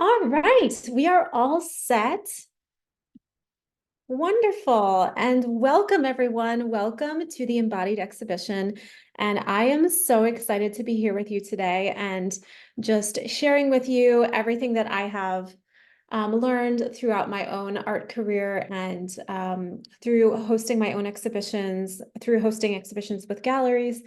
All right, we are all set. Wonderful. And welcome, everyone. Welcome to the Embodied exhibition. And I am so excited to be here with you today and just sharing with you everything that I have learned throughout my own art career and through hosting my own exhibitions, through hosting exhibitions with galleries.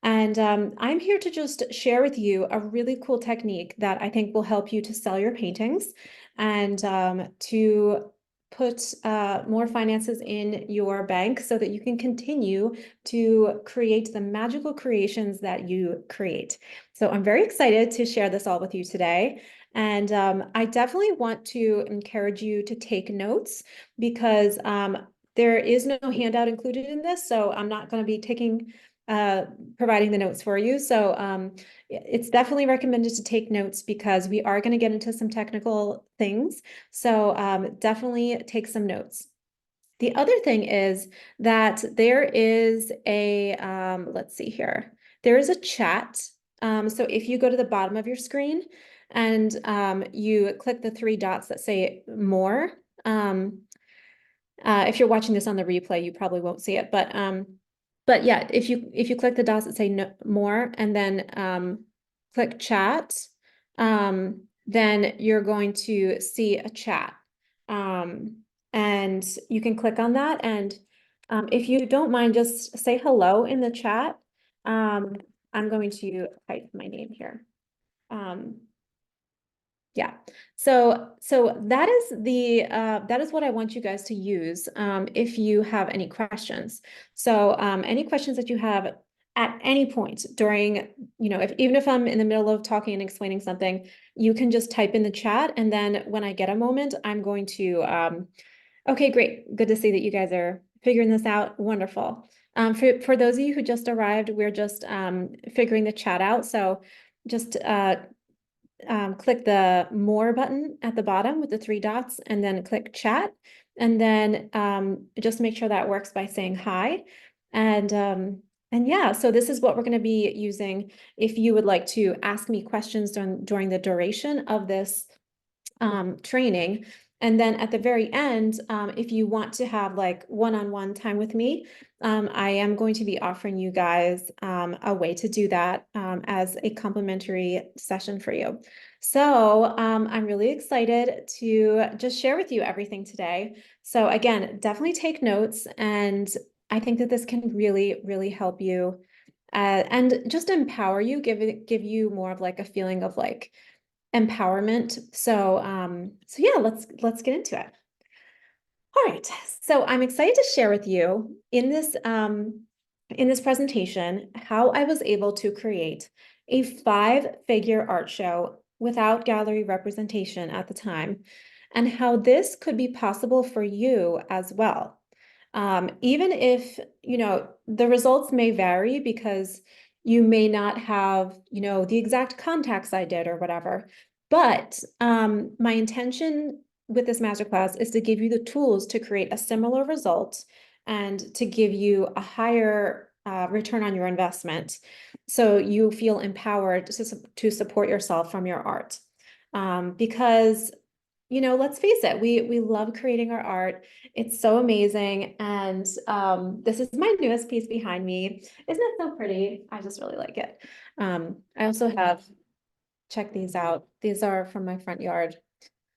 And I'm here to just share with you a really cool technique that I think will help you to sell your paintings and to put more finances in your bank so that you can continue to create the magical creations that you create. So I'm very excited to share this all with you today. And I definitely want to encourage you to take notes because there is no handout included in this. So I'm not going to be providing the notes for you. So it's definitely recommended to take notes because we are going to get into some technical things. So definitely take some notes. The other thing is that there is a, let's see here, there is a chat. So if you go to the bottom of your screen and you click the three dots that say more, if you're watching this on the replay, you probably won't see it, but yeah, if you click the dots that say no, more and then click chat, then you're going to see a chat. And you can click on that. And if you don't mind, just say hello in the chat. I'm going to type my name here. Yeah. So that is that is what I want you guys to use if you have any questions. So any questions that you have at any point during, even if I'm in the middle of talking and explaining something, you can just type in the chat. And then when I get a moment, I'm going to, okay, great. Good to see that you guys are figuring this out. Wonderful. For those of you who just arrived, we're just figuring the chat out. So just click the more button at the bottom with the three dots and then click chat. And then just make sure that works by saying hi. And yeah, so this is what we're going to be using if you would like to ask me questions during the duration of this training. And then at the very end, if you want to have like one-on-one time with me, I am going to be offering you guys a way to do that as a complimentary session for you. So I'm really excited to just share with you everything today. So again, definitely take notes. And I think that this can really, really help you and just empower you, give you more of like a feeling of like empowerment. So yeah, let's get into it. All right. So I'm excited to share with you in this presentation how I was able to create a 5-figure art show without gallery representation at the time, and how this could be possible for you as well. Even if, the results may vary because you may not have, the exact contacts I did or whatever. But my intention with this masterclass is to give you the tools to create a similar result and to give you a higher return on your investment. So you feel empowered to support yourself from your art. Because let's face it, we love creating our art. It's so amazing. And this is my newest piece behind me. Isn't it so pretty? I just really like it. I also have, check these out. These are from my front yard.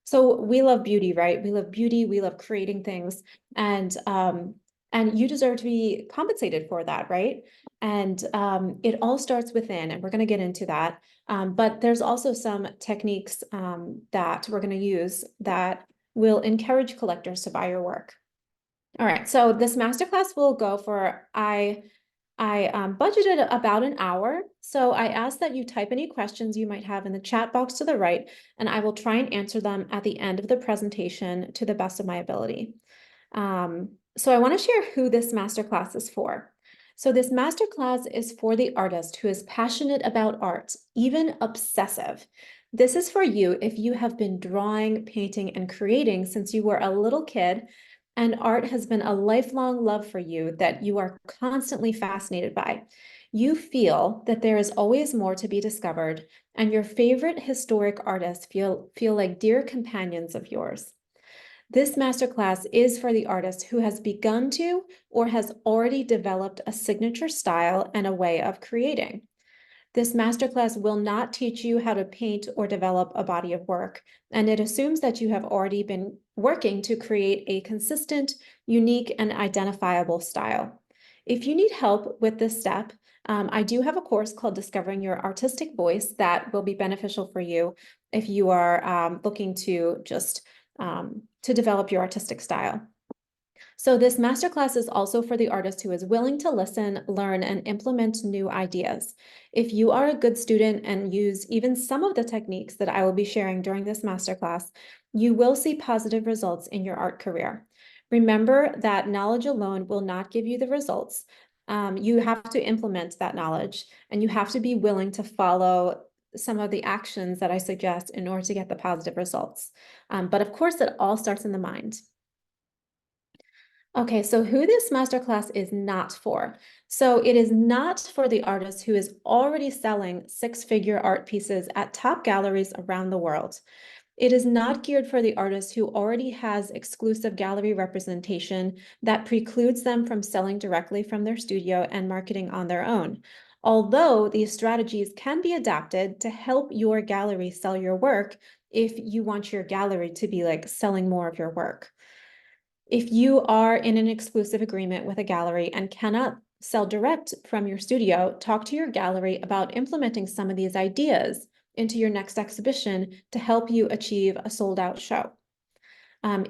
So we love beauty, right? We love beauty, we love creating things. And you deserve to be compensated for that, right? And it all starts within, and we're going to get into that. But there's also some techniques that we're going to use that will encourage collectors to buy your work. All right, so this masterclass will go for, I budgeted about an hour. So I ask that you type any questions you might have in the chat box to the right, and I will try and answer them at the end of the presentation to the best of my ability. So I want to share who this masterclass is for. So this masterclass is for the artist who is passionate about art, even obsessive. This is for you if you have been drawing, painting, and creating since you were a little kid, and art has been a lifelong love for you that you are constantly fascinated by. you feel that there is always more to be discovered, and your favorite historic artists feel like dear companions of yours. This masterclass is for the artist who has begun to or has already developed a signature style and a way of creating. This masterclass will not teach you how to paint or develop a body of work, and it assumes that you have already been working to create a consistent, unique, and identifiable style. If you need help with this step, I do have a course called Discovering Your Artistic Voice that will be beneficial for you if you are looking to just to develop your artistic style. So this masterclass is also for the artist who is willing to listen, learn, and implement new ideas. If you are a good student and use even some of the techniques that I will be sharing during this masterclass, you will see positive results in your art career. Remember that knowledge alone will not give you the results. You have to implement that knowledge, and you have to be willing to follow some of the actions that I suggest in order to get the positive results. But of course, it all starts in the mind. Okay, so who this masterclass is not for. So it is not for the artist who is already selling six-figure art pieces at top galleries around the world. It is not geared for the artist who already has exclusive gallery representation that precludes them from selling directly from their studio and marketing on their own. Although these strategies can be adapted to help your gallery sell your work if you want your gallery to be like selling more of your work. If you are in an exclusive agreement with a gallery and cannot sell direct from your studio, talk to your gallery about implementing some of these ideas into your next exhibition to help you achieve a sold-out show.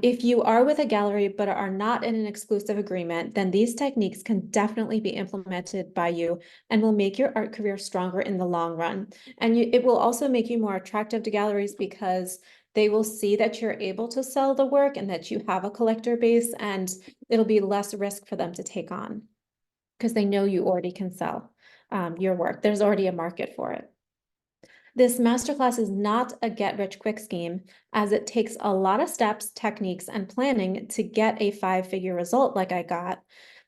If you are with a gallery but are not in an exclusive agreement, then these techniques can definitely be implemented by you and will make your art career stronger in the long run. And it will also make you more attractive to galleries because they will see that you're able to sell the work and that you have a collector base, and it'll be less risk for them to take on because they know you already can sell your work. There's already a market for it. This masterclass is not a get-rich-quick scheme, as it takes a lot of steps, techniques, and planning to get a five-figure result like I got.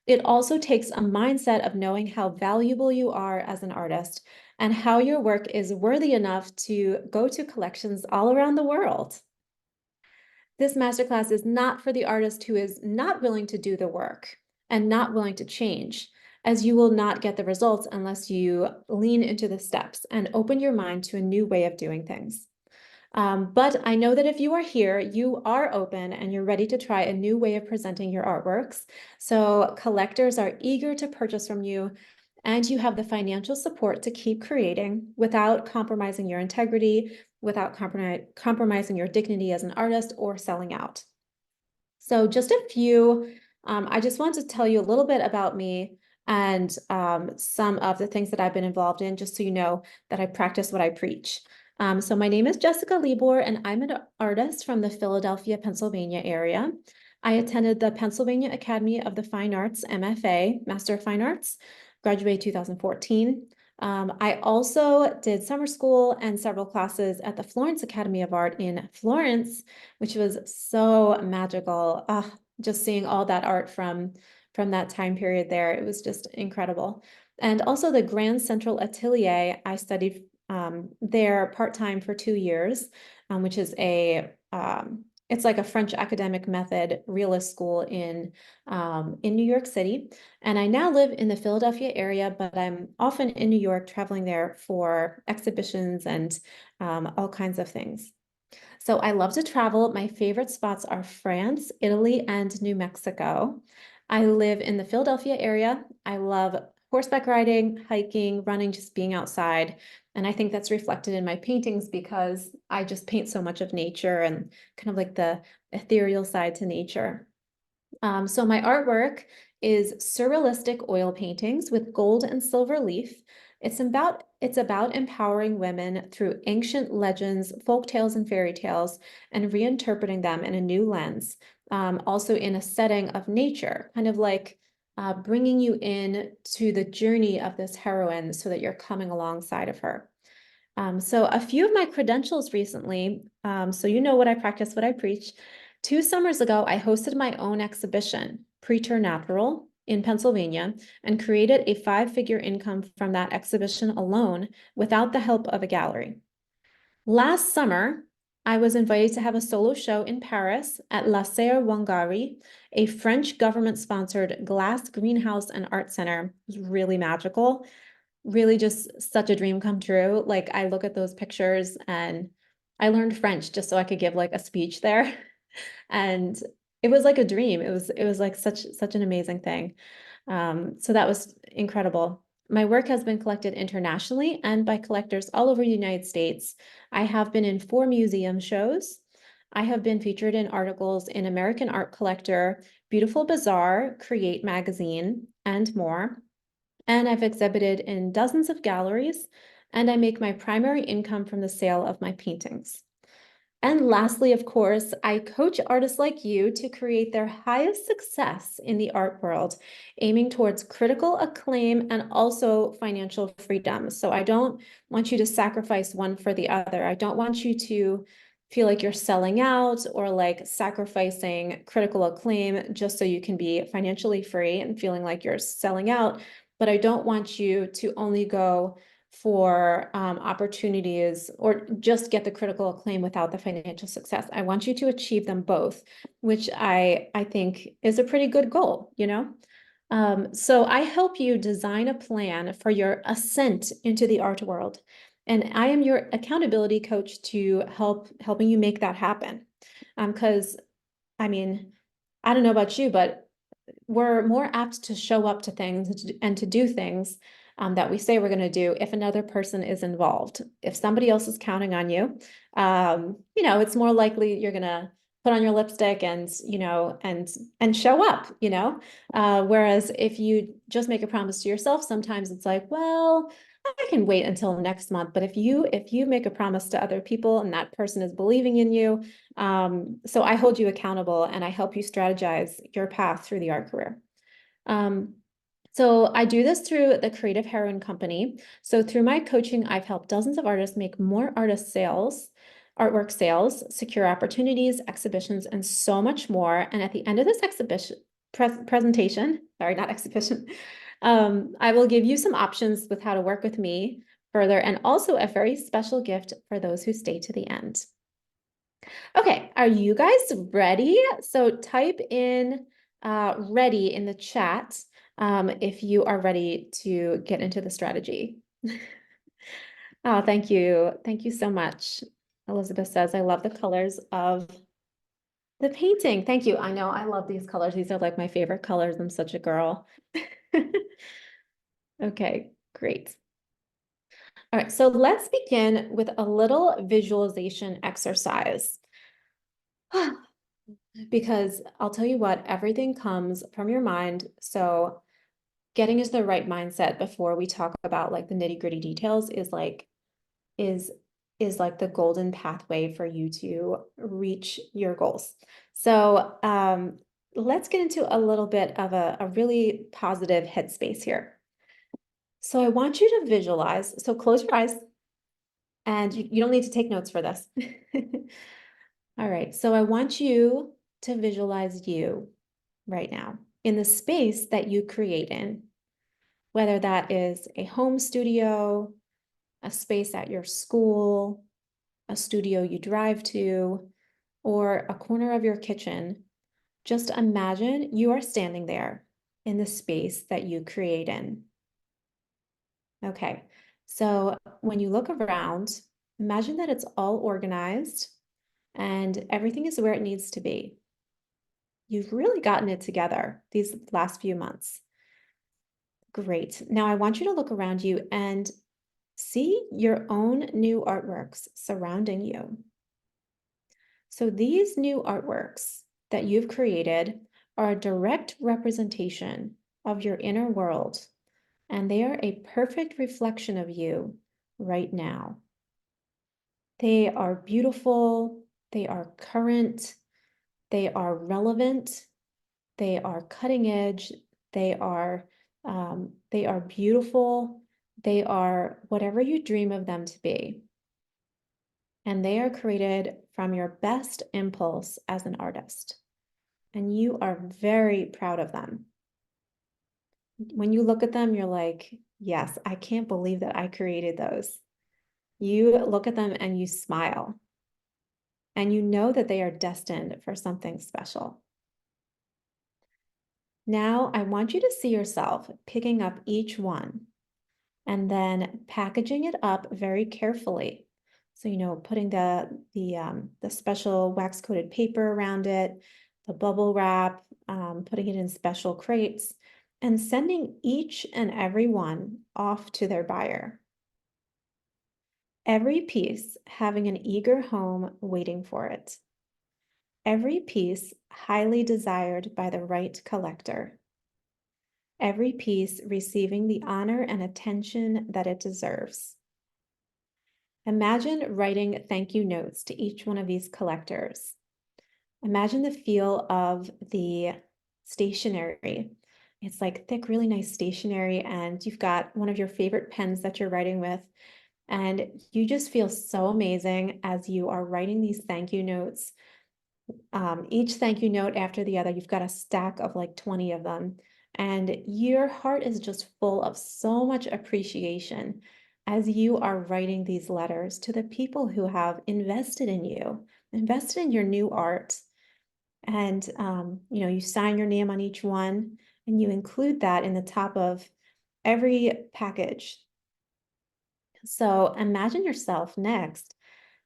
It also takes a mindset of knowing how valuable you are as an artist and how your work is worthy enough to go to collections all around the world. This masterclass is not for the artist who is not willing to do the work and not willing to change, as you will not get the results unless you lean into the steps and open your mind to a new way of doing things. But I know that if you are here, you are open and you're ready to try a new way of presenting your artworks. So collectors are eager to purchase from you, and you have the financial support to keep creating without compromising your integrity, without compromising your dignity as an artist or selling out. So just a few, I just want to tell you a little bit about me and some of the things that I've been involved in, just so you know that I practice what I preach. So my name is Jessica Libor, and I'm an artist from the Philadelphia, Pennsylvania area. I attended the Pennsylvania Academy of the Fine Arts, MFA, Master of Fine Arts, graduated 2014. I also did summer school and several classes at the Florence Academy of Art in Florence, which was so magical. Just seeing all that art from that time period there, it was just incredible. And also the Grand Central Atelier, I studied there part-time for 2 years, which is it's like a French academic method realist school in New York City. And I now live in the Philadelphia area, but I'm often in New York traveling there for exhibitions and all kinds of things. So I love to travel. My favorite spots are France, Italy, and New Mexico. I live in the Philadelphia area. I love horseback riding, hiking, running, just being outside. And I think that's reflected in my paintings because I just paint so much of nature and kind of like the ethereal side to nature. So my artwork is surrealistic oil paintings with gold and silver leaf. It's about empowering women through ancient legends, folk tales, and fairy tales, and reinterpreting them in a new lens. Also in a setting of nature, kind of like bringing you in to the journey of this heroine so that you're coming alongside of her. So a few of my credentials recently, so you know what I practice, what I preach. 2 summers ago, I hosted my own exhibition, Preternatural, in Pennsylvania and created a 5-figure income from that exhibition alone without the help of a gallery. Last summer, I was invited to have a solo show in Paris at La Serre Wangari, a French government-sponsored glass greenhouse and art center. It was really magical, really just such a dream come true. Like I look at those pictures and I learned French just so I could give like a speech there. And it was like a dream. It was like such an amazing thing. So that was incredible. My work has been collected internationally and by collectors all over the United States. I have been in 4 museum shows. I have been featured in articles in American Art Collector, Beautiful Bazaar, Create Magazine, and more. And I've exhibited in dozens of galleries, and I make my primary income from the sale of my paintings. And lastly, of course, I coach artists like you to create their highest success in the art world, aiming towards critical acclaim and also financial freedom. So I don't want you to sacrifice one for the other. I don't want you to feel like you're selling out or like sacrificing critical acclaim just so you can be financially free and feeling like you're selling out. But I don't want you to only go for opportunities or just get the critical acclaim without the financial success. I want you to achieve them both, which I think is a pretty good goal, you know? So I help you design a plan for your ascent into the art world. And I am your accountability coach to helping you make that happen. Because I mean, I don't know about you, but we're more apt to show up to things and to do things that we say we're going to do if another person is involved. If somebody else is counting on you, it's more likely you're going to put on your lipstick and, and show up, whereas if you just make a promise to yourself, sometimes it's like, well, I can wait until next month. But if you make a promise to other people and that person is believing in you, so I hold you accountable and I help you strategize your path through the art career. So I do this through the Creative Heroine Company. So through my coaching, I've helped dozens of artists make more artwork sales, secure opportunities, exhibitions, and so much more. And at the end of this presentation, sorry, not exhibition, I will give you some options with how to work with me further, and also a very special gift for those who stay to the end. Okay, are you guys ready? So type in ready in the chat if you are ready to get into the strategy. Oh, thank you. Thank you so much. Elizabeth says, I love the colors of the painting. Thank you. I know I love these colors. These are like my favorite colors. I'm such a girl. Okay, great. All right, so let's begin with a little visualization exercise. Because I'll tell you what, everything comes from your mind. So getting into the right mindset before we talk about like the nitty-gritty details is like the golden pathway for you to reach your goals. So let's get into a little bit of a really positive headspace here. So I want you to visualize. So close your eyes and you don't need to take notes for this. All right, so I want you to visualize you right now in the space that you create in, whether that is a home studio, a space at your school, a studio you drive to, or a corner of your kitchen. Just imagine you are standing there in the space that you create in. Okay, so when you look around, imagine that it's all organized and everything is where it needs to be. You've really gotten it together these last few months. Great. Now I want you to look around you and see your own new artworks surrounding you. So these new artworks that you've created are a direct representation of your inner world, and they are a perfect reflection of you right now. They are beautiful, they are current, they are relevant, they are cutting edge, they are beautiful, they are whatever you dream of them to be. And they are created from your best impulse as an artist. And you are very proud of them. When you look at them, you're like, yes, I can't believe that I created those. You look at them and you smile, and you know that they are destined for something special. Now, I want you to see yourself picking up each one and then packaging it up very carefully. So, putting the special wax coated paper around it, the bubble wrap, putting it in special crates, and sending each and every one off to their buyer. Every piece having an eager home waiting for it. Every piece highly desired by the right collector. Every piece receiving the honor and attention that it deserves. Imagine writing thank you notes to each one of these collectors. Imagine the feel of the stationery. It's like thick, really nice stationery, and you've got one of your favorite pens that you're writing with, and you just feel so amazing as you are writing these thank you notes. Each thank you note after the other, you've got a stack of like 20 of them, and your heart is just full of so much appreciation as you are writing these letters to the people who have invested in you, invested in your new art. And you sign your name on each one, and you include that in the top of every package. So imagine yourself next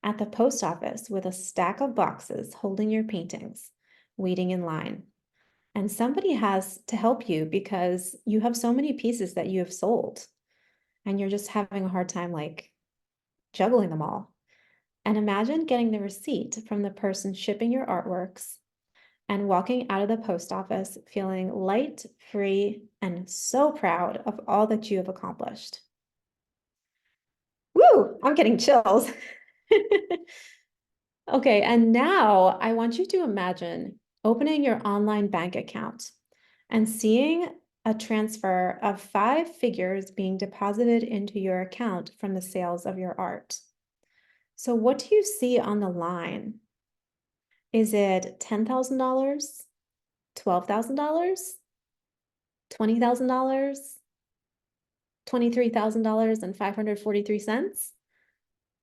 at the post office with a stack of boxes holding your paintings, waiting in line. And somebody has to help you because you have so many pieces that you have sold, and you're just having a hard time like juggling them all. And imagine getting the receipt from the person shipping your artworks and walking out of the post office feeling light, free, and so proud of all that you have accomplished. Woo, I'm getting chills. Okay, and now I want you to imagine opening your online bank account and seeing a transfer of 5 figures being deposited into your account from the sales of your art. So what do you see on the line? Is it $10,000, $12,000, $20,000, $23,543,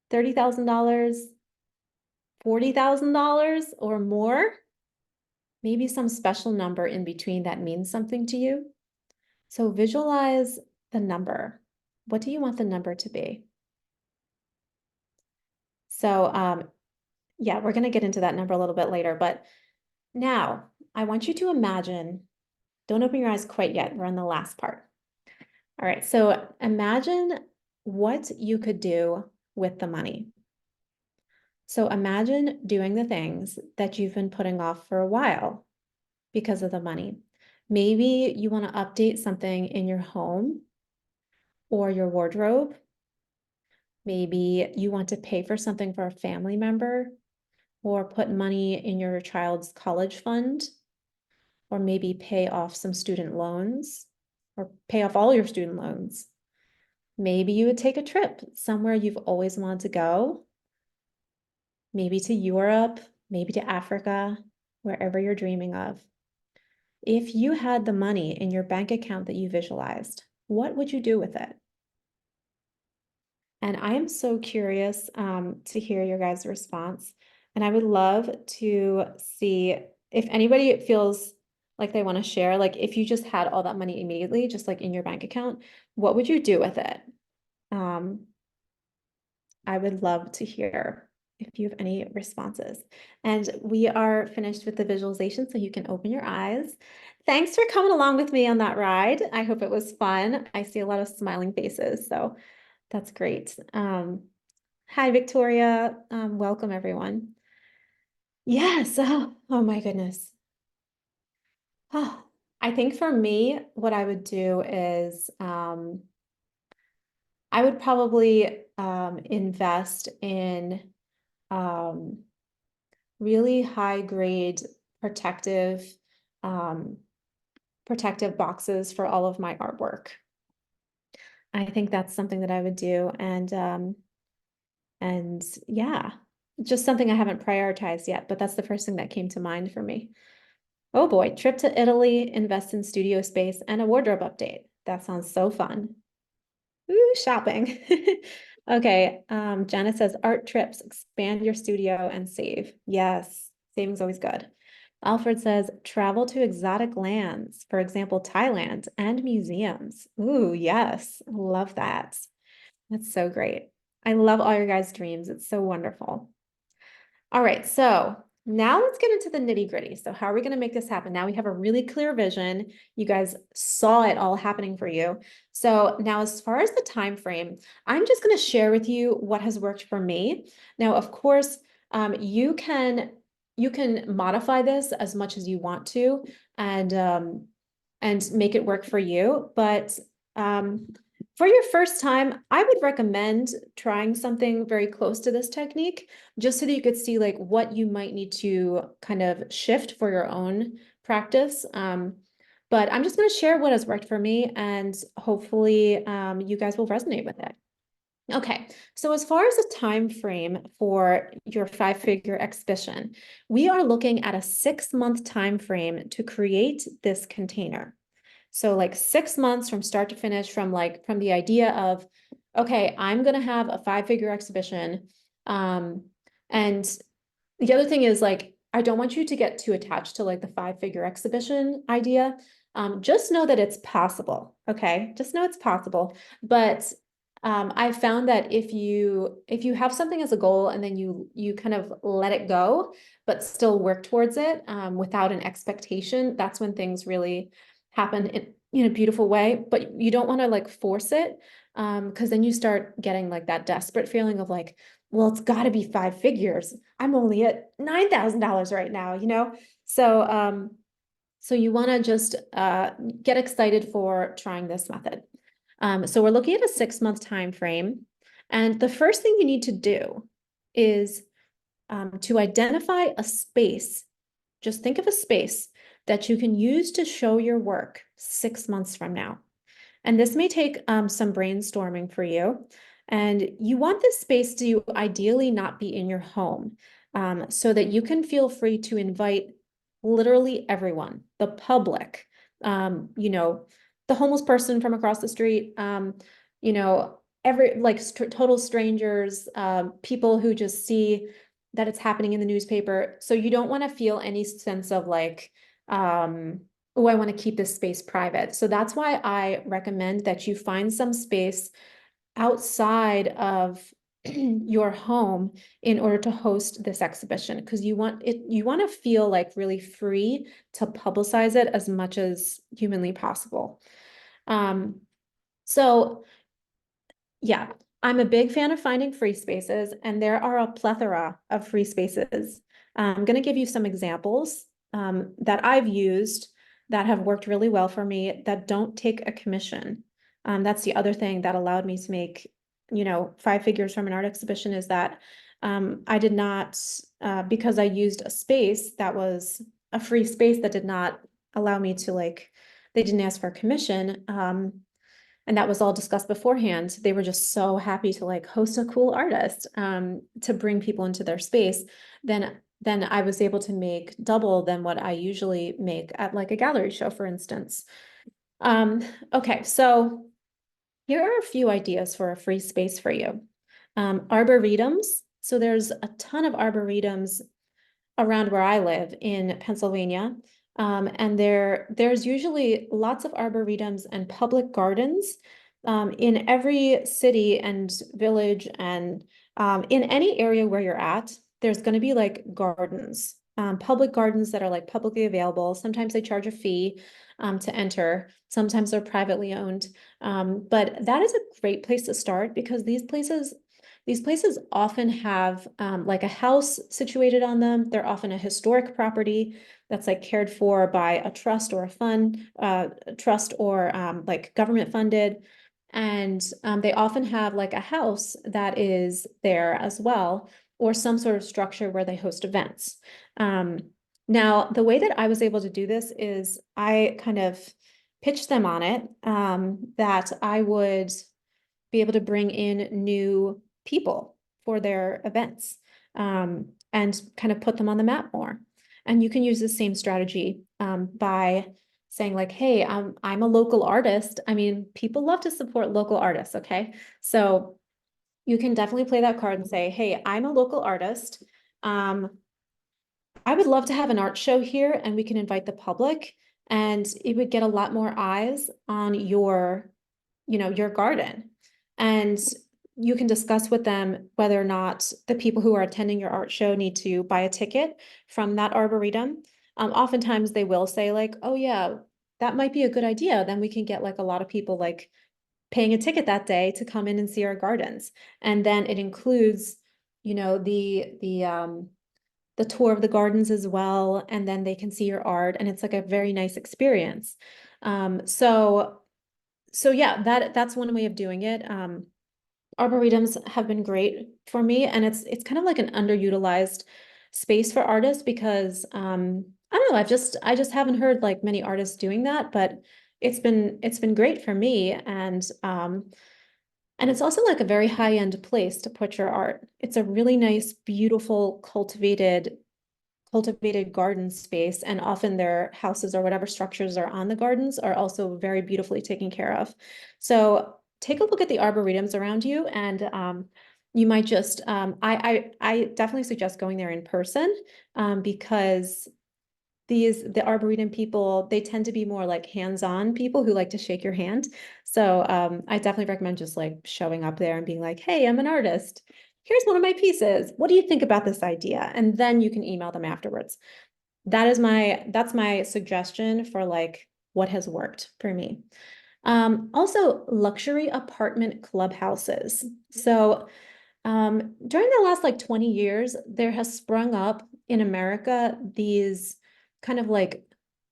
$30,000, $40,000 or more? Maybe some special number in between that means something to you. So visualize the number. What do you want the number to be? So yeah, we're going to get into that number a little bit later, but now I want you to imagine, don't open your eyes quite yet. We're on the last part. All right, so imagine what you could do with the money. So imagine doing the things that you've been putting off for a while because of the money. Maybe you want to update something in your home or your wardrobe. Maybe you want to pay for something for a family member or put money in your child's college fund, or maybe pay off some student loans or pay off all your student loans. Maybe you would take a trip somewhere you've always wanted to go, maybe to Europe, maybe to Africa, wherever you're dreaming of. If you had the money in your bank account that you visualized, what would you do with it? And I am so curious to hear your guys' response. And I would love to see if anybody feels like they want to share, like if you just had all that money immediately, just like in your bank account, what would you do with it? I would love to hear if you have any responses. And we are finished with the visualization, so you can open your eyes. Thanks for coming along with me on that ride. I hope it was fun. I see a lot of smiling faces, so that's great. Hi, Victoria. Welcome, everyone. Yes. Oh my goodness. Oh, I think for me, what I would do is I would probably invest in really high grade protective um, protective boxes for all of my artwork. I think that's something that I would do, and yeah, just something I haven't prioritized yet, but that's the first thing that came to mind for me. Oh boy, trip to Italy, invest in studio space, and a wardrobe update. That sounds so fun. Ooh, shopping. Okay, Janet says art trips, expand your studio and save. Yes, saving's always good. Alfred says travel to exotic lands, for example, Thailand and museums. Ooh, yes, love that. That's so great. I love all your guys' dreams. It's so wonderful. All right, so now let's get into the nitty gritty. So how are we going to make this happen? Now we have a really clear vision. You guys saw it all happening for you. So now as far as the time frame, I'm just going to share with you what has worked for me. Now, of course, you can modify this as much as you want to and make it work for you. But for your first time, I would recommend trying something very close to this technique, just so that you could see like what you might need to kind of shift for your own practice. But I'm just going to share what has worked for me, and hopefully you guys will resonate with it. Okay, so as far as the time frame for your five-figure exhibition, we are looking at a 6-month time frame to create this container. So like 6 months from start to finish, from the idea of, okay, I'm gonna have a five-figure exhibition. And the other thing is like, I don't want you to get too attached to like the five-figure exhibition idea. Just know that it's possible, okay? Just know it's possible. But I found that if you have something as a goal and then you kind of let it go, but still work towards it without an expectation, that's when things really happen in a beautiful way. But you don't want to like force it, because then you start getting like that desperate feeling of like, well, it's got to be five figures. I'm only at $9,000 right now, you know? So you want to just get excited for trying this method. So we're looking at a 6-month time frame. And the first thing you need to do is to identify a space. Just think of a space that you can use to show your work 6 months from now. And this may take some brainstorming for you. And you want this space to ideally not be in your home, so that you can feel free to invite literally everyone, the public, the homeless person from across the street, you know, every like total strangers, people who just see that it's happening in the newspaper. So you don't want to feel any sense of like, oh, I want to keep this space private. So that's why I recommend that you find some space outside of your home in order to host this exhibition, because you want to feel like really free to publicize it as much as humanly possible. So yeah, I'm a big fan of finding free spaces, and there are a plethora of free spaces. I'm going to give you some examples that I've used that have worked really well for me that don't take a commission. That's the other thing that allowed me to make, five figures from an art exhibition, is that I did not, because I used a space that was a free space that did not allow me to like, they didn't ask for a commission. And that was all discussed beforehand. They were just so happy to like host a cool artist, to bring people into their space. Then I was able to make double than what I usually make at like a gallery show, for instance. Okay, so here are a few ideas for a free space for you. Arboretums. So there's a ton of arboretums around where I live in Pennsylvania. And there's usually lots of arboretums and public gardens in every city and village, and in any area where you're at, there's going to be like gardens, public gardens that are like publicly available. Sometimes they charge a fee to enter. Sometimes they're privately owned. But that is a great place to start, because these places often have like a house situated on them. They're often a historic property that's like cared for by a trust or a fund, trust or like government funded. And they often have like a house that is there as well, or some sort of structure where they host events. Now, the way that I was able to do this is I kind of pitched them on it, that I would be able to bring in new people for their events, and kind of put them on the map more. And you can use the same strategy by saying like, hey, I'm a local artist. I mean, people love to support local artists, okay? So you can definitely play that card and say, hey, I'm a local artist. I would love to have an art show here and we can invite the public and it would get a lot more eyes on your garden. And you can discuss with them whether or not the people who are attending your art show need to buy a ticket from that arboretum. Oftentimes they will say like, oh yeah, that might be a good idea. Then we can get like a lot of people like paying a ticket that day to come in and see our gardens. And then it includes, the tour of the gardens as well, and then they can see your art, and it's like a very nice experience. So yeah, that's one way of doing it. Arboretums have been great for me, and it's kind of like an underutilized space for artists because I don't know, I just haven't heard like many artists doing that, but it's been great for me, and it's also like a very high-end place to put your art. It's a really nice, beautiful, cultivated garden space, and often their houses or whatever structures are on the gardens are also very beautifully taken care of. So take a look at the arboretums around you, and you might just I definitely suggest going there in person, because the arboretum people, they tend to be more like hands-on people who like to shake your hand. So I definitely recommend just like showing up there and being like, hey, I'm an artist. Here's one of my pieces. What do you think about this idea? And then you can email them afterwards. That's my suggestion for like what has worked for me. Also luxury apartment clubhouses. So during the last like 20 years, there has sprung up in America these kind of like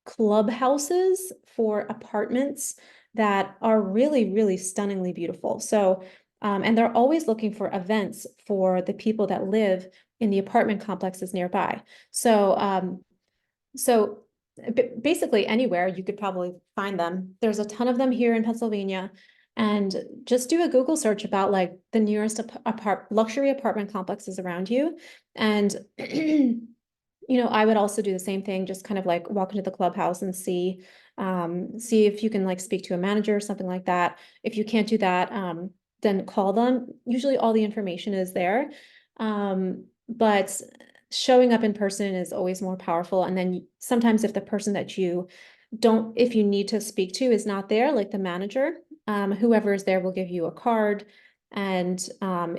clubhouses for apartments that are really, really stunningly beautiful. So, and they're always looking for events for the people that live in the apartment complexes nearby. So basically anywhere you could probably find them. There's a ton of them here in Pennsylvania. And just do a Google search about like the nearest luxury apartment complexes around you. And I would also do the same thing, just kind of like walk into the clubhouse and see if you can like speak to a manager or something like that. If you can't do that, then call them. Usually all the information is there. But showing up in person is always more powerful. And then sometimes if the person that if you need to speak to is not there, like the manager, whoever is there will give you a card, and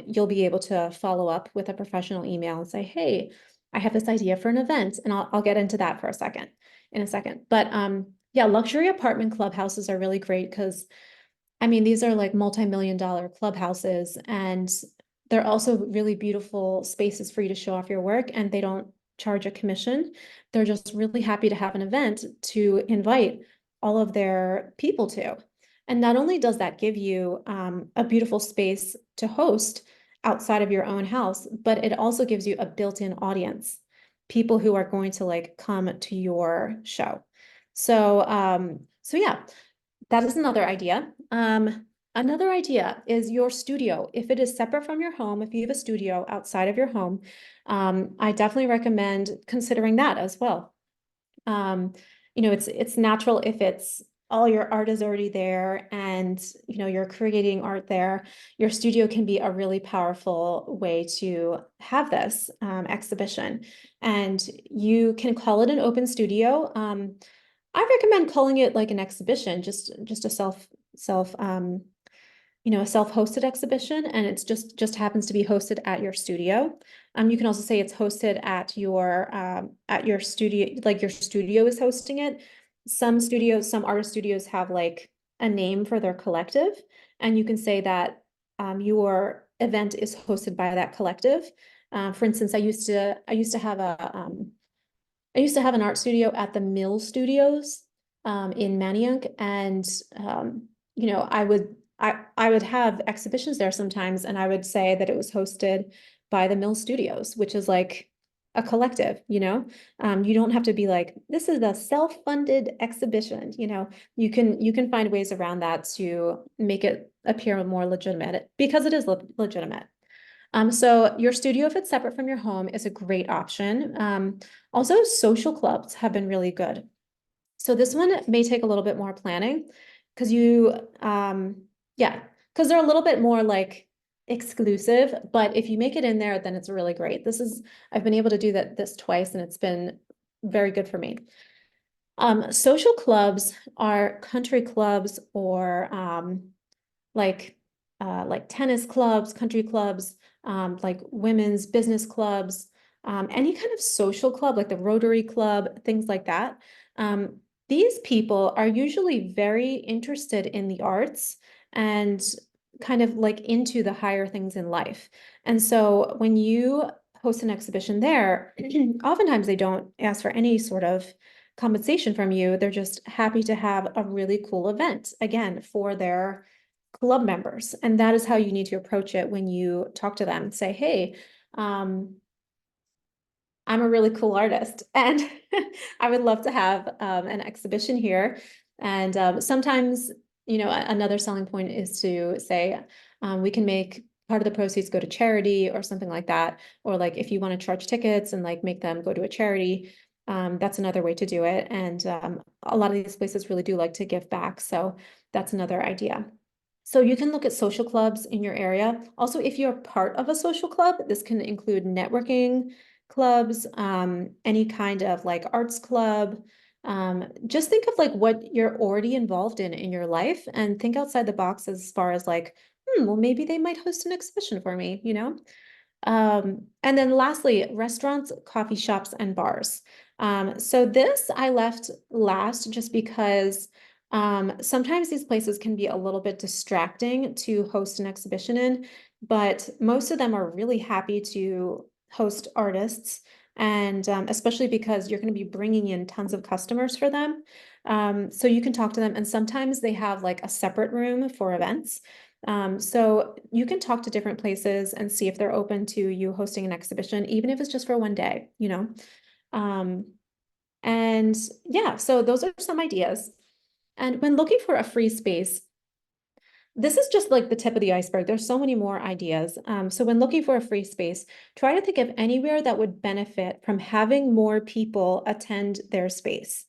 you'll be able to follow up with a professional email and say, hey, I have this idea for an event, and I'll get into that in a second. But yeah, luxury apartment clubhouses are really great because I mean, these are like multi-million-dollar clubhouses, and they're also really beautiful spaces for you to show off your work, and they don't charge a commission. They're just really happy to have an event to invite all of their people to. And not only does that give you a beautiful space to host outside of your own house, but it also gives you a built-in audience, people who are going to like come to your show. So yeah, that is another idea. Another idea is your studio. If it is separate from your home, if you have a studio outside of your home, I definitely recommend considering that as well. It's natural if it's all your art is already there and you're creating art there. Your studio can be a really powerful way to have this exhibition, and you can call it an open studio. I recommend calling it like an exhibition, just a a self-hosted exhibition, and it's just happens to be hosted at your studio. You can also say it's hosted at your studio, like your studio is hosting it. Some artist studios have like a name for their collective, and you can say that your event is hosted by that collective. For instance, I used to have an art studio at the Mill Studios in Manayunk, and I would have exhibitions there sometimes, and I would say that it was hosted by the Mill Studios, which is like a collective. You don't have to be like, this is a self-funded exhibition. You can find ways around that to make it appear more legitimate because it is legitimate. So your studio, if it's separate from your home, is a great option. Also, social clubs have been really good. So this one may take a little bit more planning because yeah, because they're a little bit more like exclusive, but if you make it in there, then it's really great. I've been able to do this twice and it's been very good for me. Social clubs are country clubs or like like tennis clubs, country clubs, like women's business clubs, any kind of social club, like the Rotary Club, things like that. These people are usually very interested in the arts and kind of like into the higher things in life. And so when you host an exhibition there, oftentimes they don't ask for any sort of compensation from you. They're just happy to have a really cool event, again, for their club members. And that is how you need to approach it when you talk to them. Say, hey, I'm a really cool artist and I would love to have an exhibition here. And sometimes, another selling point is to say, we can make part of the proceeds go to charity or something like that. Or like if you want to charge tickets and like make them go to a charity, that's another way to do it. And a lot of these places really do like to give back. So that's another idea. So you can look at social clubs in your area. Also, if you're part of a social club, this can include networking clubs, any kind of like arts club. Just think of like what you're already involved in your life and think outside the box as far as like, well, maybe they might host an exhibition for me, And then lastly, restaurants, coffee shops, and bars. So this I left last just because sometimes these places can be a little bit distracting to host an exhibition in, but most of them are really happy to host artists. And especially because you're going to be bringing in tons of customers for them. So you can talk to them, and sometimes they have like a separate room for events. So you can talk to different places and see if they're open to you hosting an exhibition, even if it's just for one day. Um, and yeah, so those are some ideas. And when looking for a free space, this is just like the tip of the iceberg. There's so many more ideas. So when looking for a free space, try to think of anywhere that would benefit from having more people attend their space.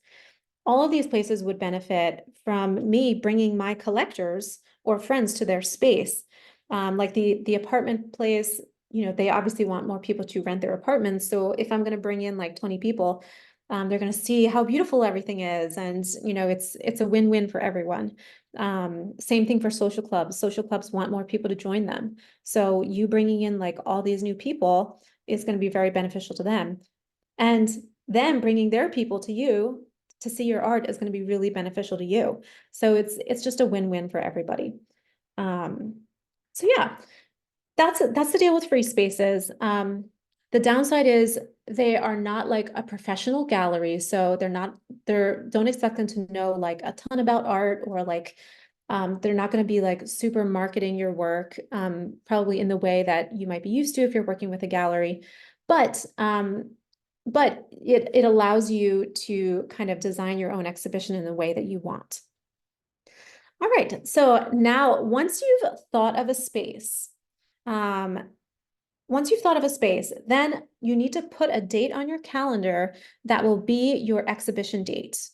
All of these places would benefit from me bringing my collectors or friends to their space. Like the apartment place, they obviously want more people to rent their apartments. So if I'm going to bring in like 20 people, they're going to see how beautiful everything is. And, it's a win-win for everyone. Same thing for social clubs. Social clubs want more people to join them. So you bringing in like all these new people is going to be very beneficial to them. And them bringing their people to you to see your art is going to be really beneficial to you. So it's just a win-win for everybody. So yeah, that's the deal with free spaces. The downside is they are not like a professional gallery, so don't expect them to know like a ton about art or like they're not going to be like super marketing your work, probably in the way that you might be used to if you're working with a gallery. But it allows you to kind of design your own exhibition in the way that you want. All right, so now once you've thought of a space, um, then you need to put a date on your calendar that will be your exhibition date.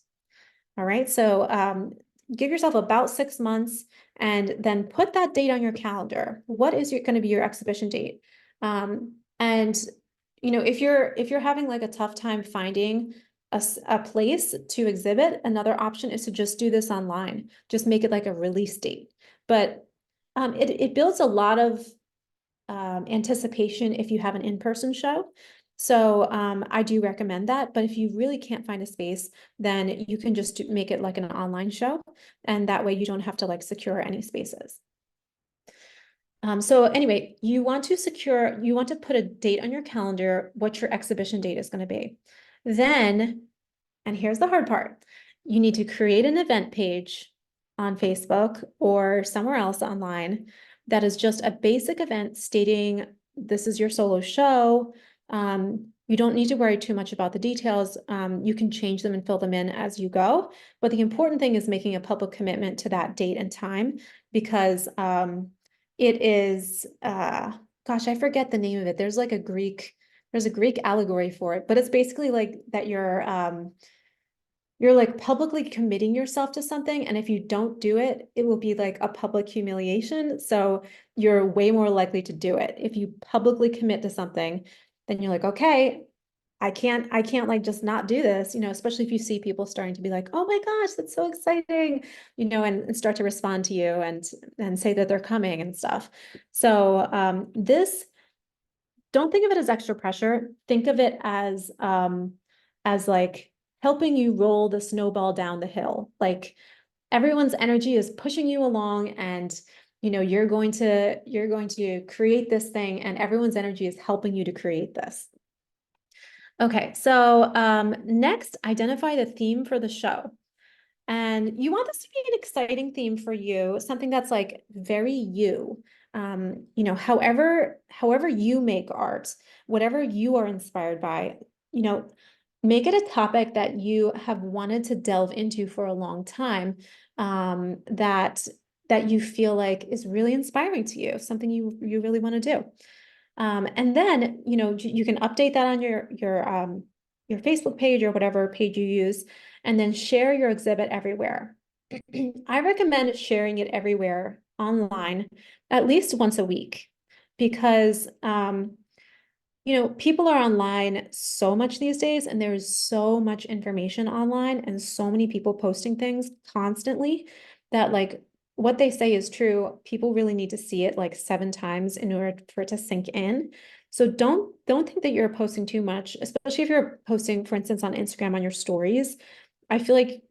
All right, so give yourself about 6 months and then put that date on your calendar. What is going to be your exhibition date? And if you're having like a tough time finding a place to exhibit, another option is to just do this online. Just make it like a release date. But it builds a lot of anticipation if you have an in-person show. So I do recommend that. But if you really can't find a space, then you can just make it like an online show. And that way you don't have to like secure any spaces. So anyway, you want to put a date on your calendar, what your exhibition date is going to be. Then, and here's the hard part, you need to create an event page on Facebook or somewhere else online that is just a basic event stating this is your solo show. You don't need to worry too much about the details. You can change them and fill them in as you go. But the important thing is making a public commitment to that date and time because it is gosh, I forget the name of it. There's a Greek allegory for it, but it's basically like that you're like publicly committing yourself to something, and if you don't do it, it will be like a public humiliation. So you're way more likely to do it. If you publicly commit to something, then you're like, okay, I can't like just not do this, especially if you see people starting to be like, oh my gosh, that's so exciting, and start to respond to you and say that they're coming and stuff. So this don't think of it as extra pressure. Think of it as like helping you roll the snowball down the hill. Like everyone's energy is pushing you along, and you're going to create this thing, and everyone's energy is helping you to create this. Okay, so next, identify the theme for the show. And you want this to be an exciting theme for you, something that's like very you. However you make art, whatever you are inspired by, you know, make it a topic that you have wanted to delve into for a long time, that you feel like is really inspiring to you, something you really want to do. And then, you can update that on your Facebook page or whatever page you use, and then share your exhibit everywhere. I recommend sharing it everywhere online at least once a week, because people are online so much these days, and there's so much information online and so many people posting things constantly that like what they say is true. People really need to see it like 7 times in order for it to sink in. So don't think that you're posting too much, especially if you're posting, for instance, on Instagram on your stories. I feel like,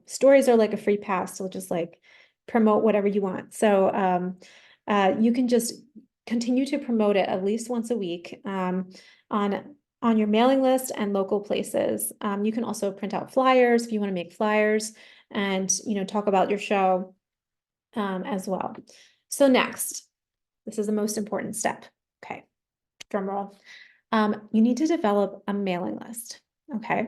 stories are like a free pass to just like promote whatever you want. So you can just continue to promote it at least once a week, on your mailing list and local places. You can also print out flyers if you want to make flyers, and talk about your show as well. So next, this is the most important step. Okay, drum roll. You need to develop a mailing list. Okay.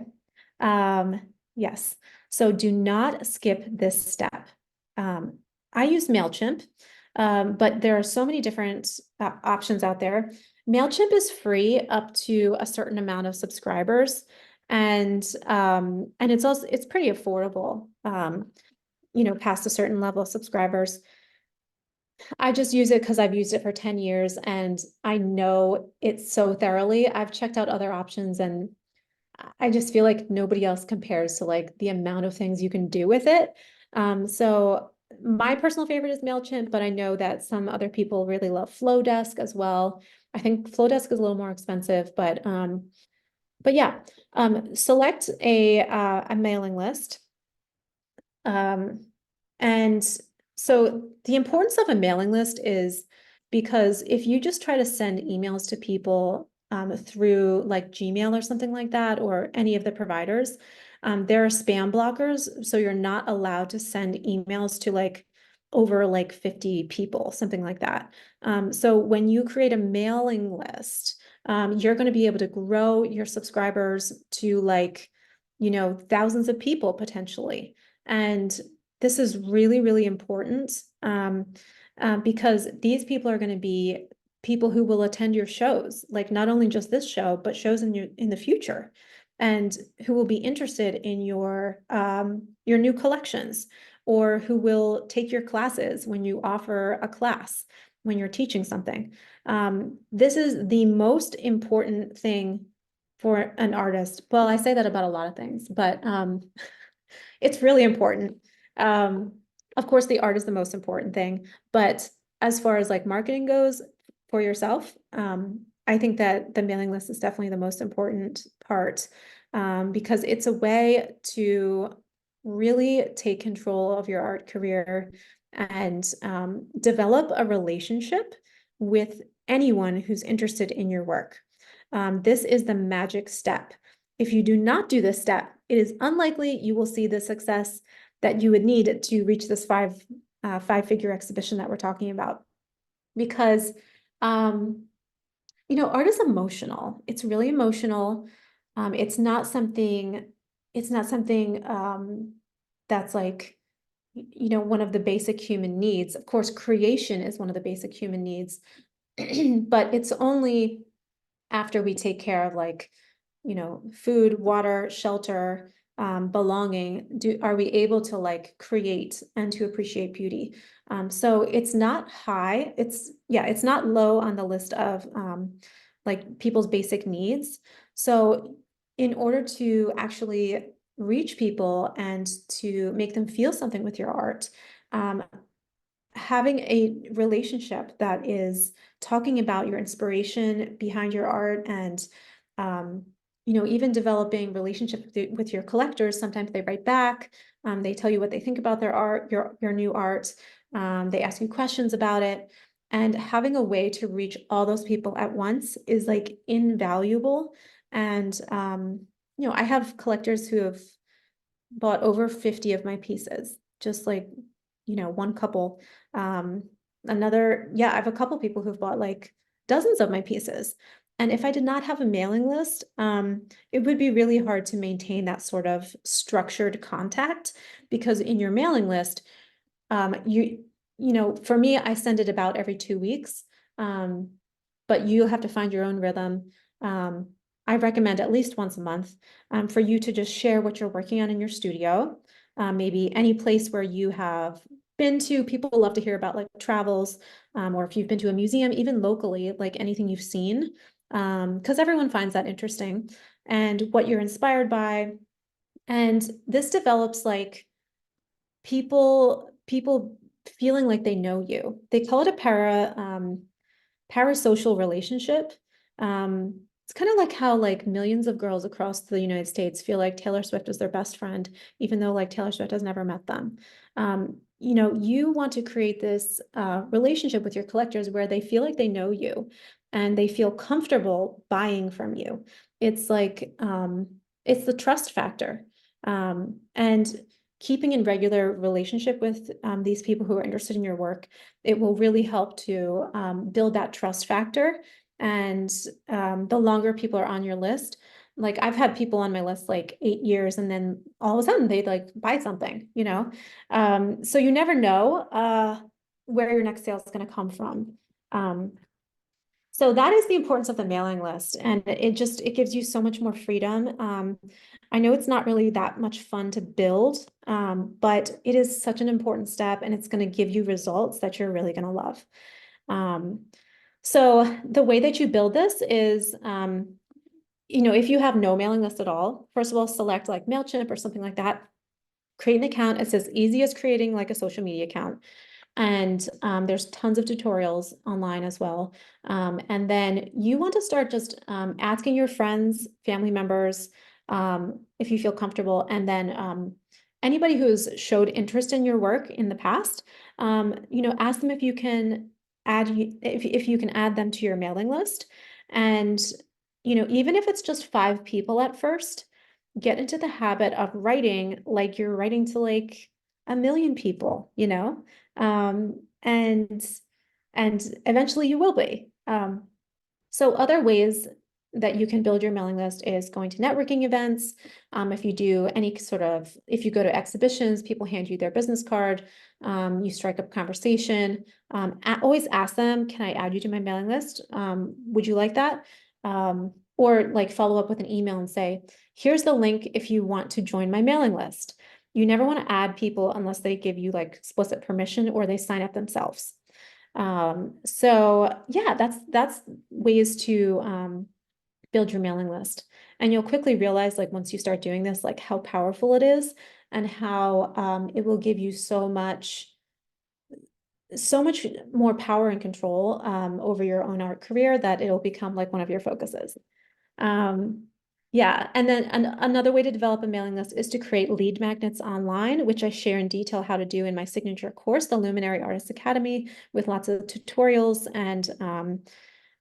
Yes. So do not skip this step. I use MailChimp, but there are so many different options out there. MailChimp is free up to a certain amount of subscribers, and it's pretty affordable, past a certain level of subscribers. I just use it because I've used it for 10 years and I know it so thoroughly. I've checked out other options, and I just feel like nobody else compares to like the amount of things you can do with it. So my personal favorite is MailChimp, but I know that some other people really love Flowdesk as well. I think Flowdesk is a little more expensive, but yeah, select a mailing list. And so the importance of a mailing list is because if you just try to send emails to people through like Gmail or something like that, or any of the providers, there are spam blockers. So you're not allowed to send emails to like over like 50 people, something like that. So when you create a mailing list, you're going to be able to grow your subscribers to like, thousands of people potentially. And this is really, really important, because these people are going to be people who will attend your shows, like not only just this show, but shows in the future, and who will be interested in your new collections, or who will take your classes when you offer a class, when you're teaching something. This is the most important thing for an artist. Well, I say that about a lot of things, but it's really important. Um, of course, the art is the most important thing, but as far as like marketing goes for yourself, I think that the mailing list is definitely the most important part, because it's a way to really take control of your art career and develop a relationship with anyone who's interested in your work. This is the magic step. If you do not do this step, it is unlikely you will see the success that you would need to reach this five-figure exhibition that we're talking about. Because, art is emotional. It's really emotional. It's not something, that's like, one of the basic human needs. Of course, creation is one of the basic human needs, but it's only after we take care of like, food, water, shelter, belonging, are we able to like create and to appreciate beauty. So it's not high, it's not low on the list of like people's basic needs. So in order to actually reach people and to make them feel something with your art, um, having a relationship that is talking about your inspiration behind your art and um, even developing relationship with your collectors. Sometimes they write back, they tell you what they think about their art, your new art, they ask you questions about it, and having a way to reach all those people at once is like invaluable. And I have collectors who have bought over 50 of my pieces, just like, one couple. Um, I have a couple people who've bought like dozens of my pieces. And if I did not have a mailing list, it would be really hard to maintain that sort of structured contact, because in your mailing list, for me, I send it about every 2 weeks. Um, but you'll have to find your own rhythm. Um, I recommend at least once a month, for you to just share what you're working on in your studio. Maybe any place where you have been to. People love to hear about like travels, or if you've been to a museum, even locally, like anything you've seen, because everyone finds that interesting, and what you're inspired by. And this develops like people feeling like they know you. They call it a parasocial relationship. It's kind of like how like millions of girls across the United States feel like Taylor Swift is their best friend, even though like Taylor Swift has never met them. You want to create this relationship with your collectors where they feel like they know you and they feel comfortable buying from you. It's like it's the trust factor. And keeping in regular relationship with these people who are interested in your work, it will really help to build that trust factor. And the longer people are on your list, like I've had people on my list like 8 years, and then all of a sudden they'd like buy something. So you never know where your next sale is going to come from. Um, so that is the importance of the mailing list, and it gives you so much more freedom. I know it's not really that much fun to build, but it is such an important step, and it's going to give you results that you're really going to love. Um, so the way that you build this is, if you have no mailing list at all, first of all, select like MailChimp or something like that. Create an account. It's as easy as creating like a social media account. And there's tons of tutorials online as well. And then you want to start just asking your friends, family members, if you feel comfortable, and then anybody who's showed interest in your work in the past, ask them if you can if you can add them to your mailing list. And even if it's just 5 people at first, get into the habit of writing like you're writing to like a million people. And eventually you will be. So other ways that you can build your mailing list is going to networking events. If you go to exhibitions, people hand you their business card, you strike up conversation. Always ask them, can I add you to my mailing list? Would you like that? Or like follow up with an email and say, here's the link if you want to join my mailing list. You never want to add people unless they give you like explicit permission or they sign up themselves. So yeah, that's ways to build your mailing list. And you'll quickly realize, like, once you start doing this, like how powerful it is and how it will give you so much more power and control over your own art career, that it'll become like one of your focuses. Yeah, and then another way to develop a mailing list is to create lead magnets online, which I share in detail how to do in my signature course, the Luminary Artist Academy, with lots of tutorials and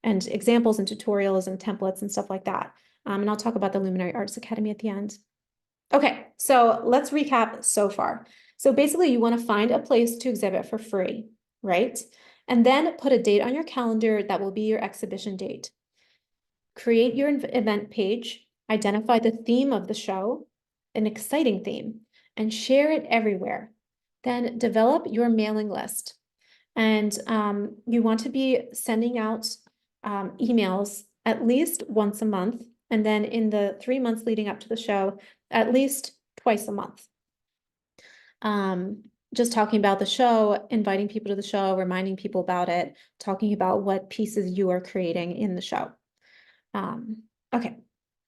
examples and tutorials and templates and stuff like that. And I'll talk about the Luminary Artist Academy at the end. Okay, so let's recap so far. So basically you want to find a place to exhibit for free, right? And then put a date on your calendar that will be your exhibition date. Create your event page, identify the theme of the show, an exciting theme, and share it everywhere. Then develop your mailing list. And you want to be sending out emails at least once a month. And then in the 3 months leading up to the show, at least twice a month. Just talking about the show, inviting people to the show, reminding people about it, talking about what pieces you are creating in the show. Okay,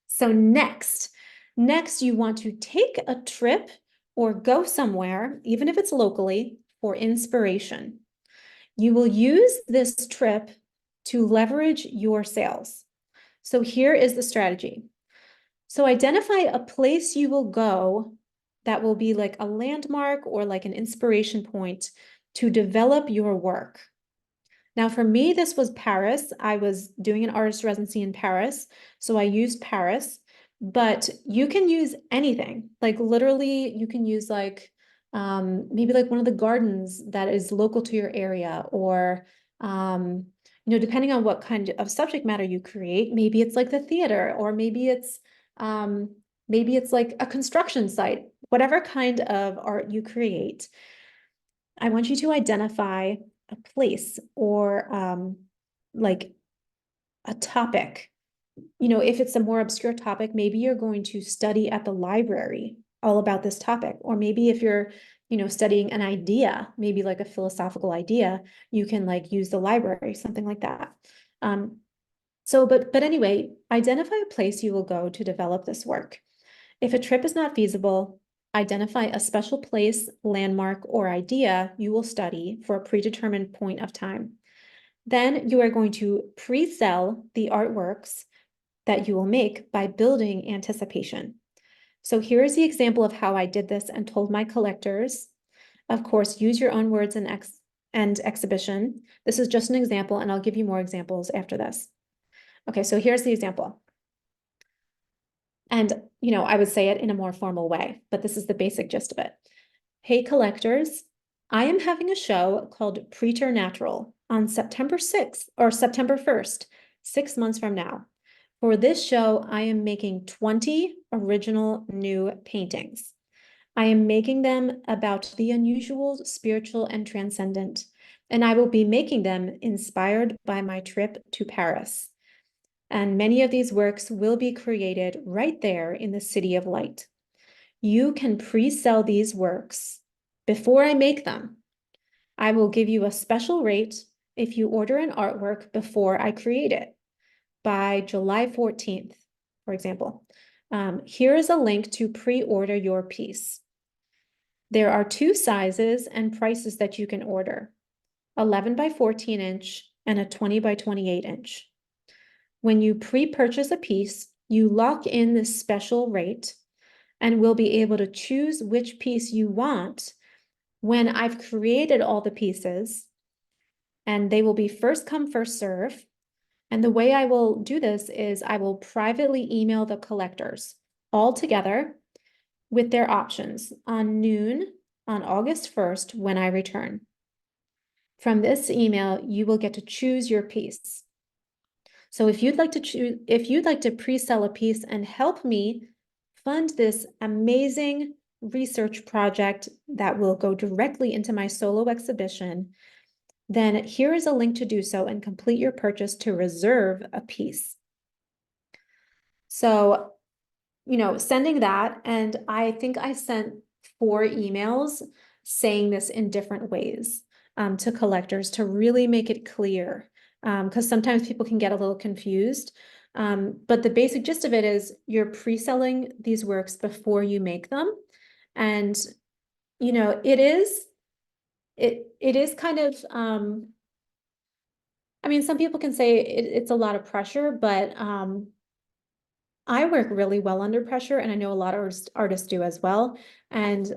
so next you want to take a trip or go somewhere, even if it's locally, for inspiration. You will use this trip to leverage your sales. So here is the strategy. So identify a place you will go that will be like a landmark or like an inspiration point to develop your work. Now, for me, this was Paris. I was doing an artist residency in Paris, so I used Paris, but you can use anything. Like literally, you can use like maybe like one of the gardens that is local to your area, or depending on what kind of subject matter you create, maybe it's like the theater, or maybe it's like a construction site. Whatever kind of art you create, I want you to identify a place or like a topic. If it's a more obscure topic, maybe you're going to study at the library all about this topic. Or maybe if you're, studying an idea, maybe like a philosophical idea, you can like use the library, something like that. But anyway, identify a place you will go to develop this work. If a trip is not feasible, identify a special place, landmark, or idea you will study for a predetermined point of time. Then you are going to pre-sell the artworks that you will make by building anticipation. So here is the example of how I did this and told my collectors. Of course, use your own words and exhibition. This is just an example, and I'll give you more examples after this. Okay, so here's the example. And, I would say it in a more formal way, but this is the basic gist of it. Hey, collectors, I am having a show called Preternatural on September 6th or September 1st, 6 months from now. For this show, I am making 20 original new paintings. I am making them about the unusual, spiritual, and transcendent, and I will be making them inspired by my trip to Paris. And many of these works will be created right there in the City of Light. You can pre-sell these works before I make them. I will give you a special rate if you order an artwork before I create it by July 14th, for example. Here is a link to pre-order your piece. There are 2 sizes and prices that you can order, 11 by 14 inch and a 20 by 28 inch. When you pre-purchase a piece, you lock in this special rate and will be able to choose which piece you want when I've created all the pieces, and they will be first come, first serve. And the way I will do this is I will privately email the collectors all together with their options on noon on August 1st when I return. From this email, you will get to choose your piece. So if you'd like to pre-sell a piece and help me fund this amazing research project that will go directly into my solo exhibition, then here is a link to do so and complete your purchase to reserve a piece. So, sending that, and I think I sent 4 emails saying this in different ways to collectors to really make it clear, because sometimes people can get a little confused. But the basic gist of it is you're pre-selling these works before you make them. And, it is kind of, I mean, some people can say it's a lot of pressure, but I work really well under pressure, and I know a lot of artists do as well. And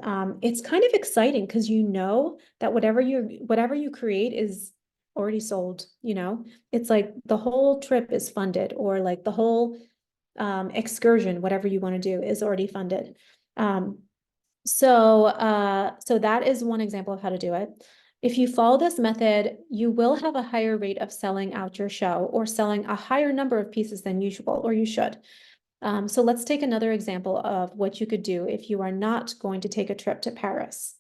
it's kind of exciting because that whatever you create is already sold. It's like the whole trip is funded, or like the whole excursion, whatever you want to do, is already funded. So that is one example of how to do it. If you follow this method, you will have a higher rate of selling out your show or selling a higher number of pieces than usual, or you should. So let's take another example of what you could do if you are not going to take a trip to Paris.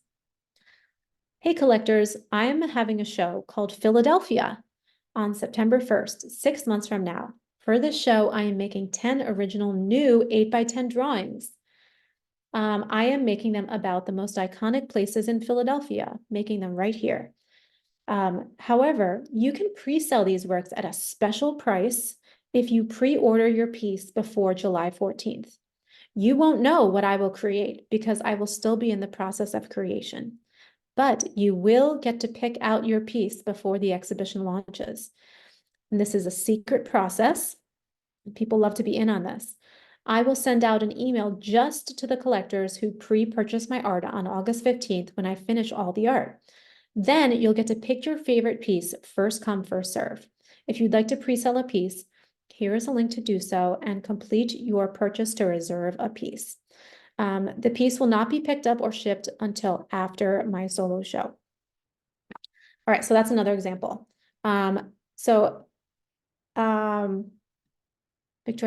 Hey collectors, I am having a show called Philadelphia on September 1st, 6 months from now. For this show, I am making 10 original new 8x10 drawings. I am making them about the most iconic places in Philadelphia, making them right here. However, you can pre-sell these works at a special price if you pre-order your piece before July 14th. You won't know what I will create because I will still be in the process of creation. But you will get to pick out your piece before the exhibition launches. And this is a secret process. People love to be in on this. I will send out an email just to the collectors who pre-purchase my art on August 15th when I finish all the art. Then you'll get to pick your favorite piece, first come, first serve. If you'd like to pre-sell a piece, here is a link to do so and complete your purchase to reserve a piece. The piece will not be picked up or shipped until after my solo show. All right, so that's another example. Victoria,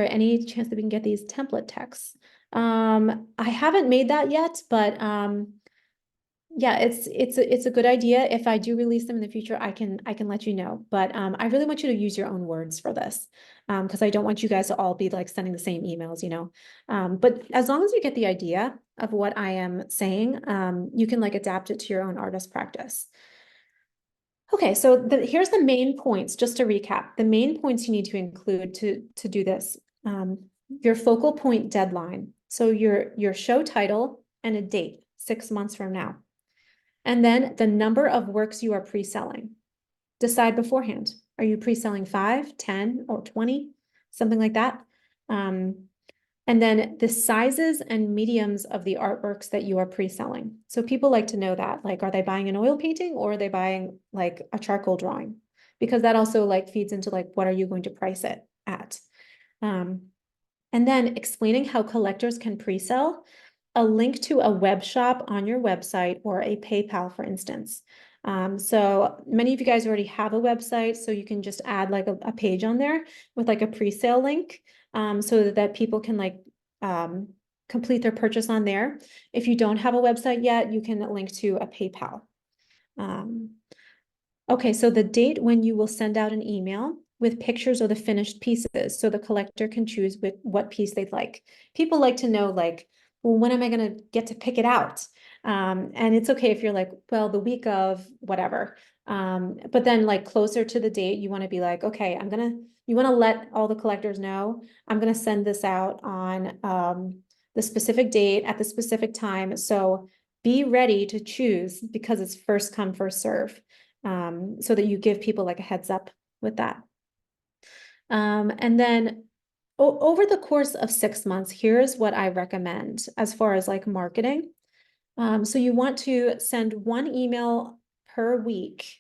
any chance that we can get these template texts? I haven't made that yet, but yeah, it's a good idea. If I do release them in the future, I can let you know. But I really want you to use your own words for this, because I don't want you guys to all be like sending the same emails, you know. But as long as you get the idea of what I am saying, you can like adapt it to your own artist practice. Okay, so here's the main points, just to recap. The main points you need to include to do this. Your focal point deadline. So your show title and a date, 6 months from now. And then the number of works you are pre-selling. Decide beforehand. Are you pre-selling 5, 10, or 20? Something like that. And then the sizes and mediums of the artworks that you are pre-selling. So people like to know that, like, are they buying an oil painting or are they buying like a charcoal drawing? Because that also like feeds into like, what are you going to price it at? And then explaining how collectors can pre-sell, a link to a web shop on your website or a PayPal, for instance. So many of you guys already have a website, so you can just add like a page on there with like a pre-sale link, so that people can like complete their purchase on there. If you don't have a website yet, you can link to a PayPal. Okay, so the date when you will send out an email with pictures of the finished pieces, so the collector can choose what piece they'd like. People like to know, like, well, when am I going to get to pick it out? And it's okay if you're like, well, the week of whatever. But then like closer to the date, you want to be like, okay, you want to let all the collectors know, I'm going to send this out on the specific date at the specific time. So be ready to choose because it's first come, first serve. So that you give people like a heads up with that. And then over the course of 6 months, here's what I recommend as far as like marketing. So you want to send one email per week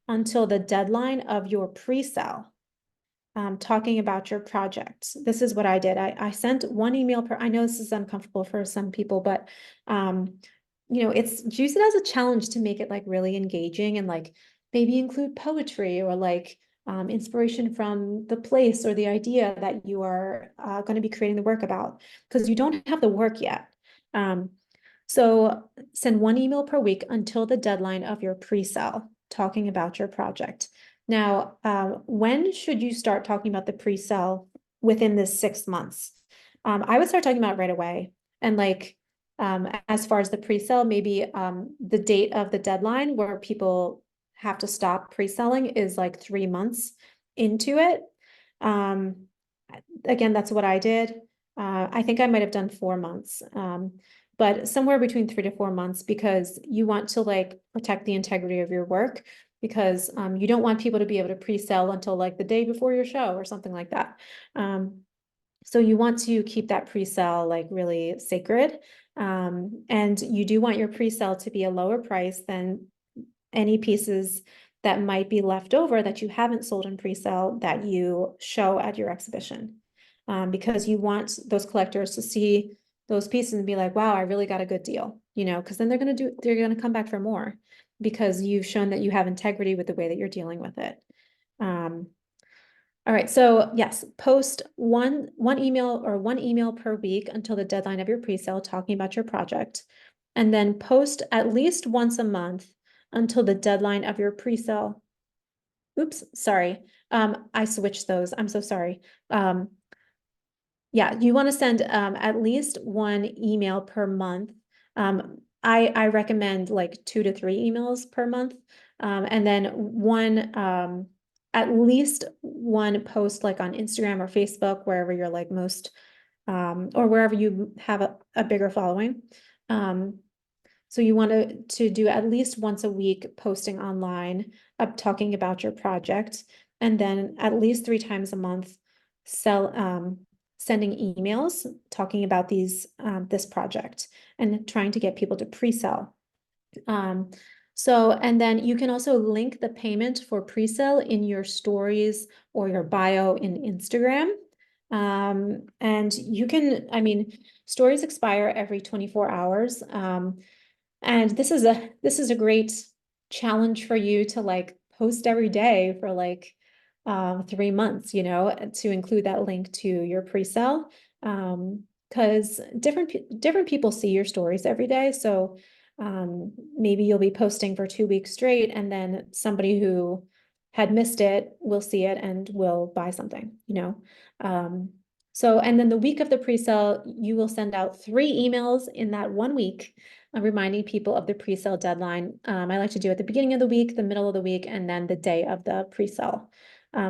until the deadline of your pre-sale, talking about your project. This is what I did. I sent one email per, I know this is uncomfortable for some people, but you know, use it as a challenge to make it like really engaging and like maybe include poetry or like inspiration from the place or the idea that you are going to be creating the work about, because you don't have the work yet. So send one email per week until the deadline of your pre-sale, talking about your project. Now, when should you start talking about the pre-sale within this 6 months? I would start talking about right away. And like, as far as the pre-sale, maybe the date of the deadline where people have to stop pre-selling is like 3 months into it. Again, that's what I did. I think I might have done 4 months, but somewhere between 3 to 4 months, because you want to like protect the integrity of your work, because you don't want people to be able to pre-sell until like the day before your show or something like that. So you want to keep that pre-sale like really sacred. And you do want your pre-sale to be a lower price than any pieces that might be left over that you haven't sold in pre-sale that you show at your exhibition. Because you want those collectors to see those pieces and be like, wow, I really got a good deal, you know, because then they're going to come back for more because you've shown that you have integrity with the way that you're dealing with it. All right, so yes, post one email per week until the deadline of your pre-sale talking about your project, and then post at least once a month until the deadline of your pre-sale. Oops, sorry. I switched those. I'm so sorry. Yeah, you want to send at least one email per month. I recommend like 2 to 3 emails per month. And then at least one post like on Instagram or Facebook, wherever you're like most, or wherever you have a bigger following. So you want to do at least once a week posting online, talking about your project, and then at least 3 times a month sending emails talking about this project and trying to get people to pre-sell. And then you can also link the payment for pre-sale in your stories or your bio in Instagram. And you can, I mean, stories expire every 24 hours. And this is a great challenge for you to like post every day for like 3 months, to include that link to your pre-sale. Because different people see your stories every day. So maybe you'll be posting for 2 weeks straight, and then somebody who had missed it will see it and will buy something. And then the week of the pre-sale, you will send out 3 emails in that 1 week, reminding people of the pre-sale deadline. I like to do it at the beginning of the week, the middle of the week, and then the day of the pre-sale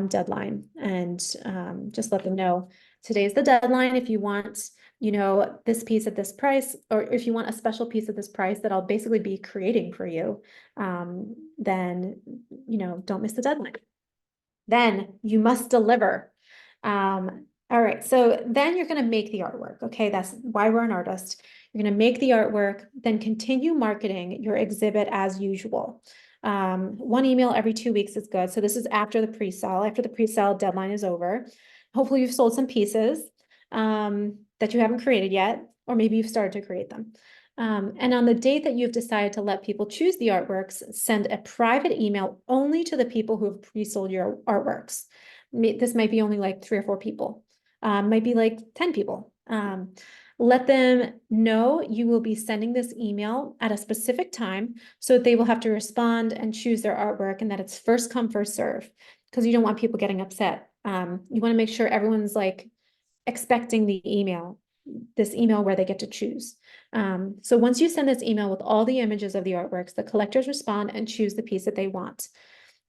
deadline. And just let them know today's the deadline. If you want, this piece at this price, or if you want a special piece at this price that I'll basically be creating for you, then, don't miss the deadline. Then you must deliver. All right, so then you're going to make the artwork. Okay, that's why we're an artist. You're going to make the artwork, then continue marketing your exhibit as usual. 1 email every 2 weeks is good. So this is after the pre-sale deadline is over. Hopefully you've sold some pieces that you haven't created yet, or maybe you've started to create them. And on the date that you've decided to let people choose the artworks, send a private email only to the people who have pre-sold your artworks. This might be only like 3 or 4 people. Might be like 10 people. Let them know you will be sending this email at a specific time, so they will have to respond and choose their artwork, and that it's first come, first serve, because you don't want people getting upset. You want to make sure everyone's like expecting this email where they get to choose. So once you send this email with all the images of the artworks, the collectors respond and choose the piece that they want.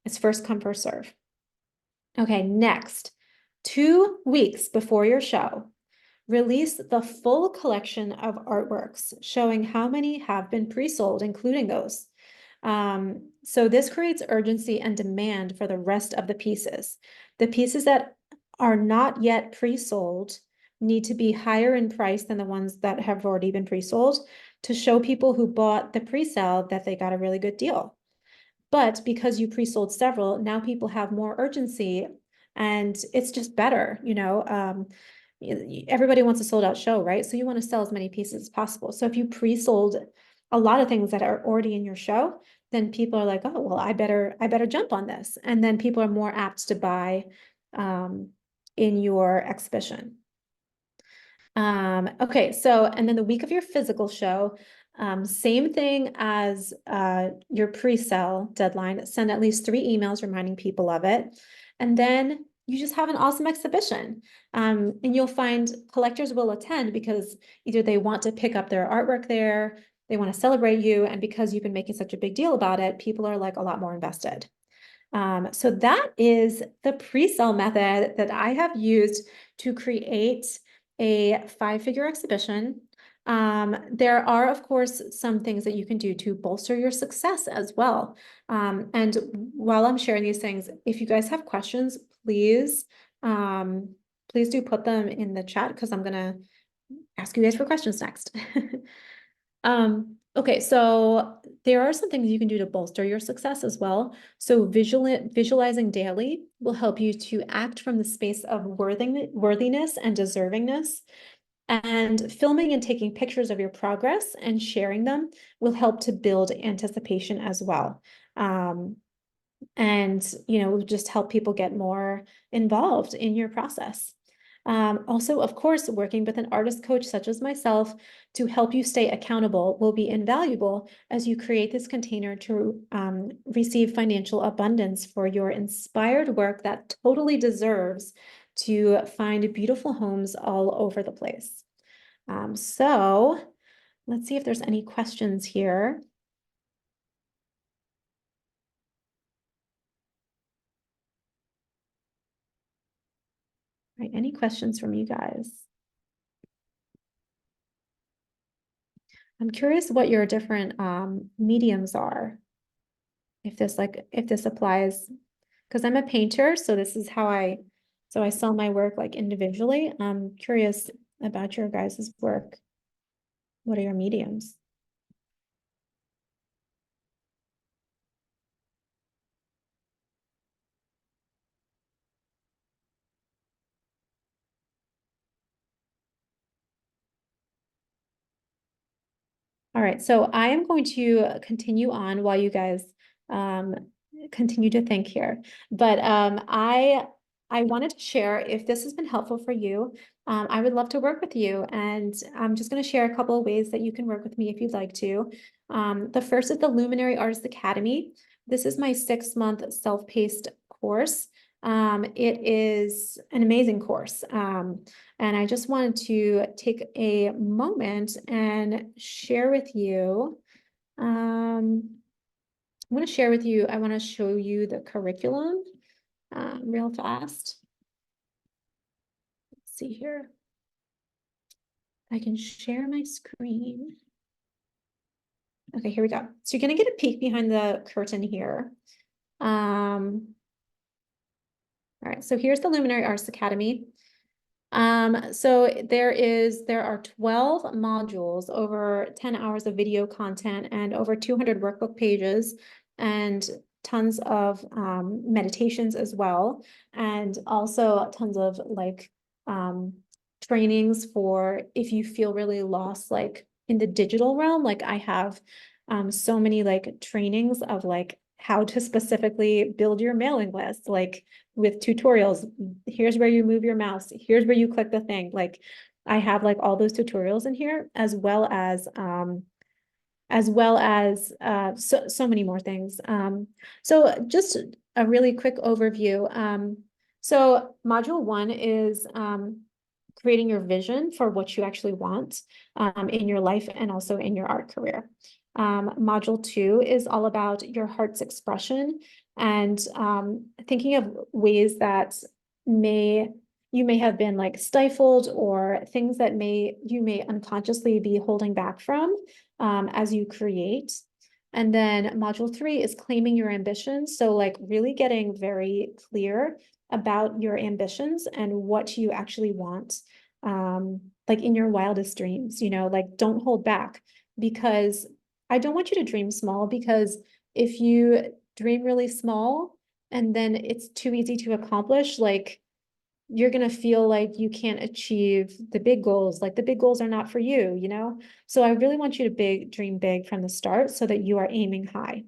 It's first come, first serve. Okay, next. 2 weeks before your show, release the full collection of artworks showing how many have been pre-sold, including those. So this creates urgency and demand for the rest of the pieces. The pieces that are not yet pre-sold need to be higher in price than the ones that have already been pre-sold, to show people who bought the pre-sale that they got a really good deal. But because you pre-sold several, now people have more urgency, and it's just better, everybody wants a sold out show, right? So you want to sell as many pieces as possible. So if you pre-sold a lot of things that are already in your show, then people are like, oh, well, I better jump on this. And then people are more apt to buy in your exhibition. Okay, so, and then the week of your physical show, same thing as your pre-sale deadline, send at least 3 emails reminding people of it. And then you just have an awesome exhibition. And you'll find collectors will attend because either they want to pick up their artwork there, they want to celebrate you, and because you've been making such a big deal about it, people are like a lot more invested. So that is the pre-sale method that I have used to create a 5-figure exhibition. There are, of course, some things that you can do to bolster your success as well. And while I'm sharing these things, if you guys have questions, please do put them in the chat, because I'm gonna ask you guys for questions next. Okay, so there are some things you can do to bolster your success as well. So visualizing daily will help you to act from the space of worthiness and deservingness. And filming and taking pictures of your progress and sharing them will help to build anticipation as well. And, just help people get more involved in your process. Also, of course, working with an artist coach such as myself to help you stay accountable will be invaluable as you create this container to receive financial abundance for your inspired work that totally deserves to find beautiful homes all over the place. So let's see if there's any questions here. Right, any questions from you guys? I'm curious what your different mediums are. If this applies, because I'm a painter, so this is how I sell my work like individually. I'm curious about your guys' work. What are your mediums? All right, so I am going to continue on while you guys um, continue to think here. But I wanted to share, if this has been helpful for you, I would love to work with you. And I'm just going to share a couple of ways that you can work with me if you'd like to. The first is the Luminary Artist Academy. This is my 6-month self-paced course. It is an amazing course. And I just wanted to take a moment and share with you. I want to share with you, I want to show you the curriculum real fast. Let's see here. I can share my screen. Okay, here we go. So you're going to get a peek behind the curtain here. All right, so here's the Luminary Arts Academy. So there are 12 modules, over 10 hours of video content and over 200 workbook pages and tons of meditations as well. And also tons of like trainings for if you feel really lost, like in the digital realm. Like I have so many like trainings of like how to specifically build your mailing list, like with tutorials. Here's where you move your mouse. Here's where you click the thing. Like I have like all those tutorials in here, as well as so many more things. So just a really quick overview. So module 1 is creating your vision for what you actually want in your life and also in your art career. Module 2 is all about your heart's expression and thinking of ways that you may have been like stifled, or things that you may unconsciously be holding back from as you create. And then module 3 is claiming your ambitions. So like really getting very clear about your ambitions and what you actually want, like in your wildest dreams, like don't hold back, because I don't want you to dream small, because if you dream really small and then it's too easy to accomplish, like you're going to feel like you can't achieve the big goals. Like the big goals are not for you. So I really want you to dream big from the start so that you are aiming high.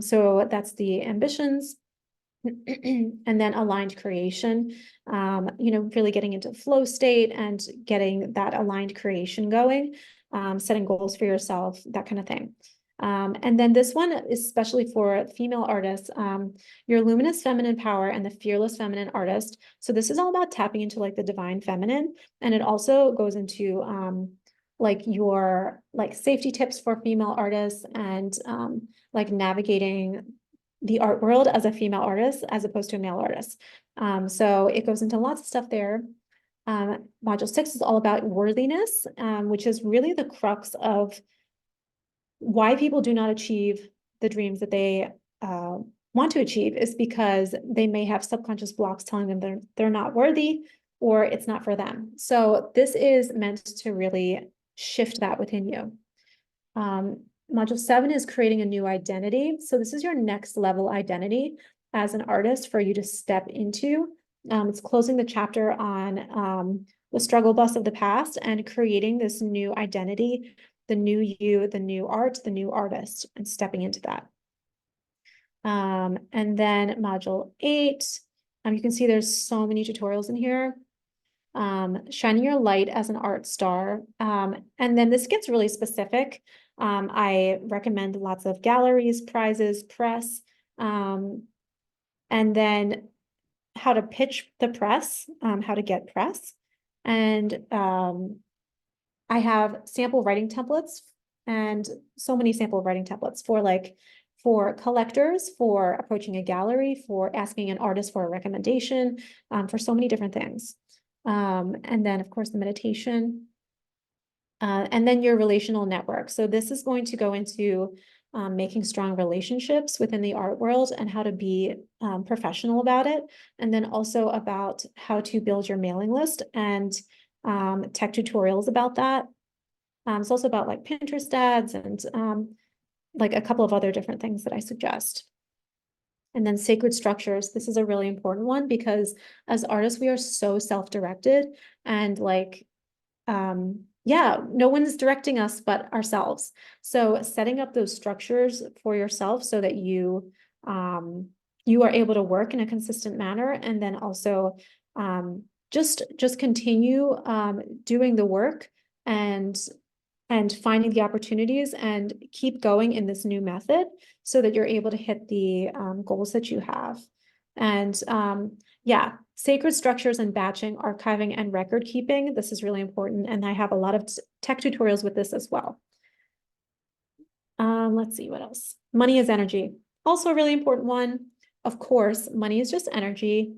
So that's the ambitions. And then aligned creation, really getting into flow state and getting that aligned creation going, setting goals for yourself, that kind of thing. And then this one is especially for female artists, your luminous feminine power and the fearless feminine artist. So this is all about tapping into like the divine feminine. And it also goes into like your like safety tips for female artists and like navigating the art world as a female artist as opposed to a male artist. So it goes into lots of stuff there. Module 6 is all about worthiness, which is really the crux of why people do not achieve the dreams that they want to achieve, is because they may have subconscious blocks telling them they're not worthy, or it's not for them. So this is meant to really shift that within you. Module 7 is creating a new identity. So this is your next level identity as an artist for you to step into. It's closing the chapter on the struggle bus of the past and creating this new identity, the new you, the new art, the new artist, and stepping into that. And then module 8, you can see there's so many tutorials in here. shining your light as an art star. And then this gets really specific. I recommend lots of galleries, prizes, press, and then how to pitch the press, how to get press. And I have sample writing templates and so many sample writing templates for collectors, for approaching a gallery, for asking an artist for a recommendation, for so many different things. And then of course the meditation, and then your relational network. So this is going to go into making strong relationships within the art world and how to be professional about it. And then also about how to build your mailing list and tech tutorials about that. It's also about like Pinterest ads and like a couple of other different things that I suggest. And then sacred structures. This is a really important one because as artists, we are so self-directed and like, yeah, no one's directing us but ourselves. So setting up those structures for yourself so that you are able to work in a consistent manner, and then also just continue doing the work and finding the opportunities and keep going in this new method so that you're able to hit the goals that you have. And yeah, sacred structures and batching, archiving, and record keeping. This is really important. And I have a lot of tech tutorials with this as well. Let's see what else. Money is energy. Also a really important one. Of course, money is just energy.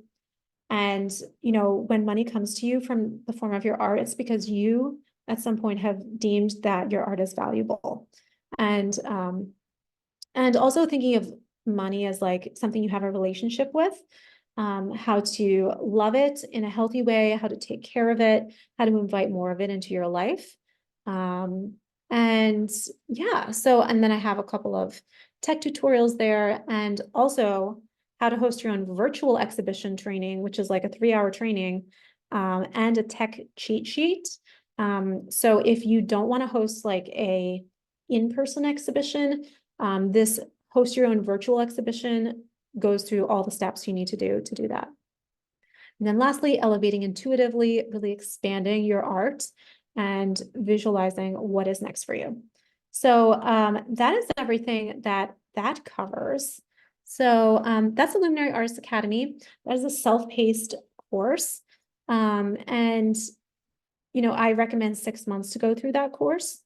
And, you know, when money comes to you from the form of your art, it's because you at some point have deemed that your art is valuable. And also thinking of money as like something you have a relationship with, how to love it in a healthy way, how to take care of it, how to invite more of it into your life. And yeah, so, and then I have a couple of tech tutorials there, and also how to host your own virtual exhibition training, which is like a 3-hour training, and a tech cheat sheet. So if you don't want to host like a in-person exhibition, this host your own virtual exhibition goes through all the steps you need to do that. And then lastly, elevating intuitively, really expanding your art and visualizing what is next for you. So that is everything that covers. So that's the Luminary Artist Academy. That is a self-paced course. And, you know, I recommend 6 months to go through that course.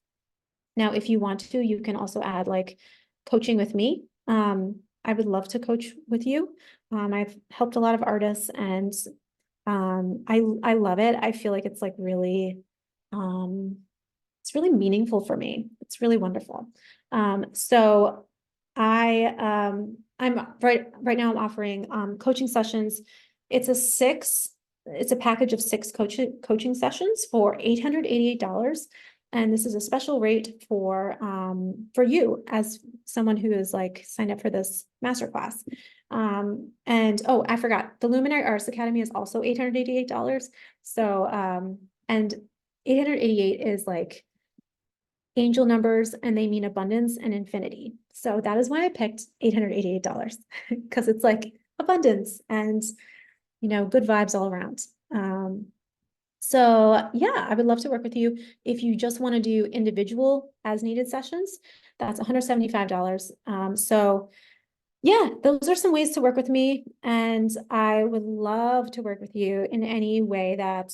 Now, if you want to, you can also add like coaching with me. I would love to coach with you. I've helped a lot of artists, and I love it. I feel like it's like really, it's really meaningful for me. It's really wonderful. So I'm right now I'm offering coaching sessions. It's a package of 6 coaching sessions for $888. And this is a special rate for you as someone who is like signed up for this masterclass. And oh, I forgot, the Luminary Arts Academy is also $888. So and 888 is like angel numbers, and they mean abundance and infinity. So that is why I picked $888, because it's like abundance and, you know, good vibes all around. So yeah, I would love to work with you. If you just want to do individual as needed sessions, that's $175. So yeah, those are some ways to work with me, and I would love to work with you in any way that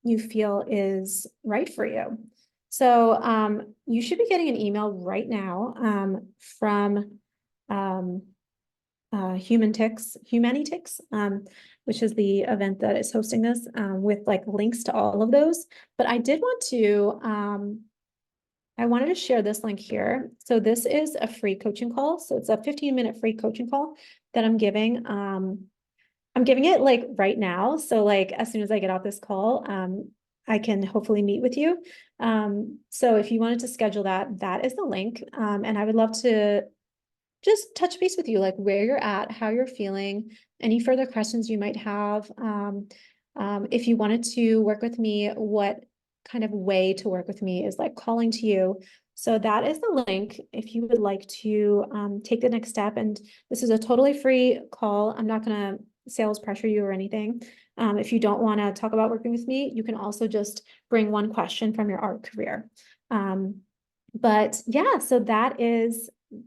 you feel is right for you. So you should be getting an email right now from Humanitix, which is the event that is hosting this, with like links to all of those. But I did want to, I wanted to share this link here. So this is a free coaching call. So it's a 15-minute free coaching call that I'm giving. I'm giving it like right now. So like as soon as I get off this call, I can hopefully meet with you. So if you wanted to schedule that, that is the link. And I would love to just touch base with you, like where you're at, how you're feeling, any further questions you might have. If you wanted to work with me, what kind of way to work with me is like calling to you. So that is the link if you would like to take the next step. And this is a totally free call. I'm not gonna sales pressure you or anything. If you don't want to talk about working with me, you can also just bring one question from your art career. But yeah, so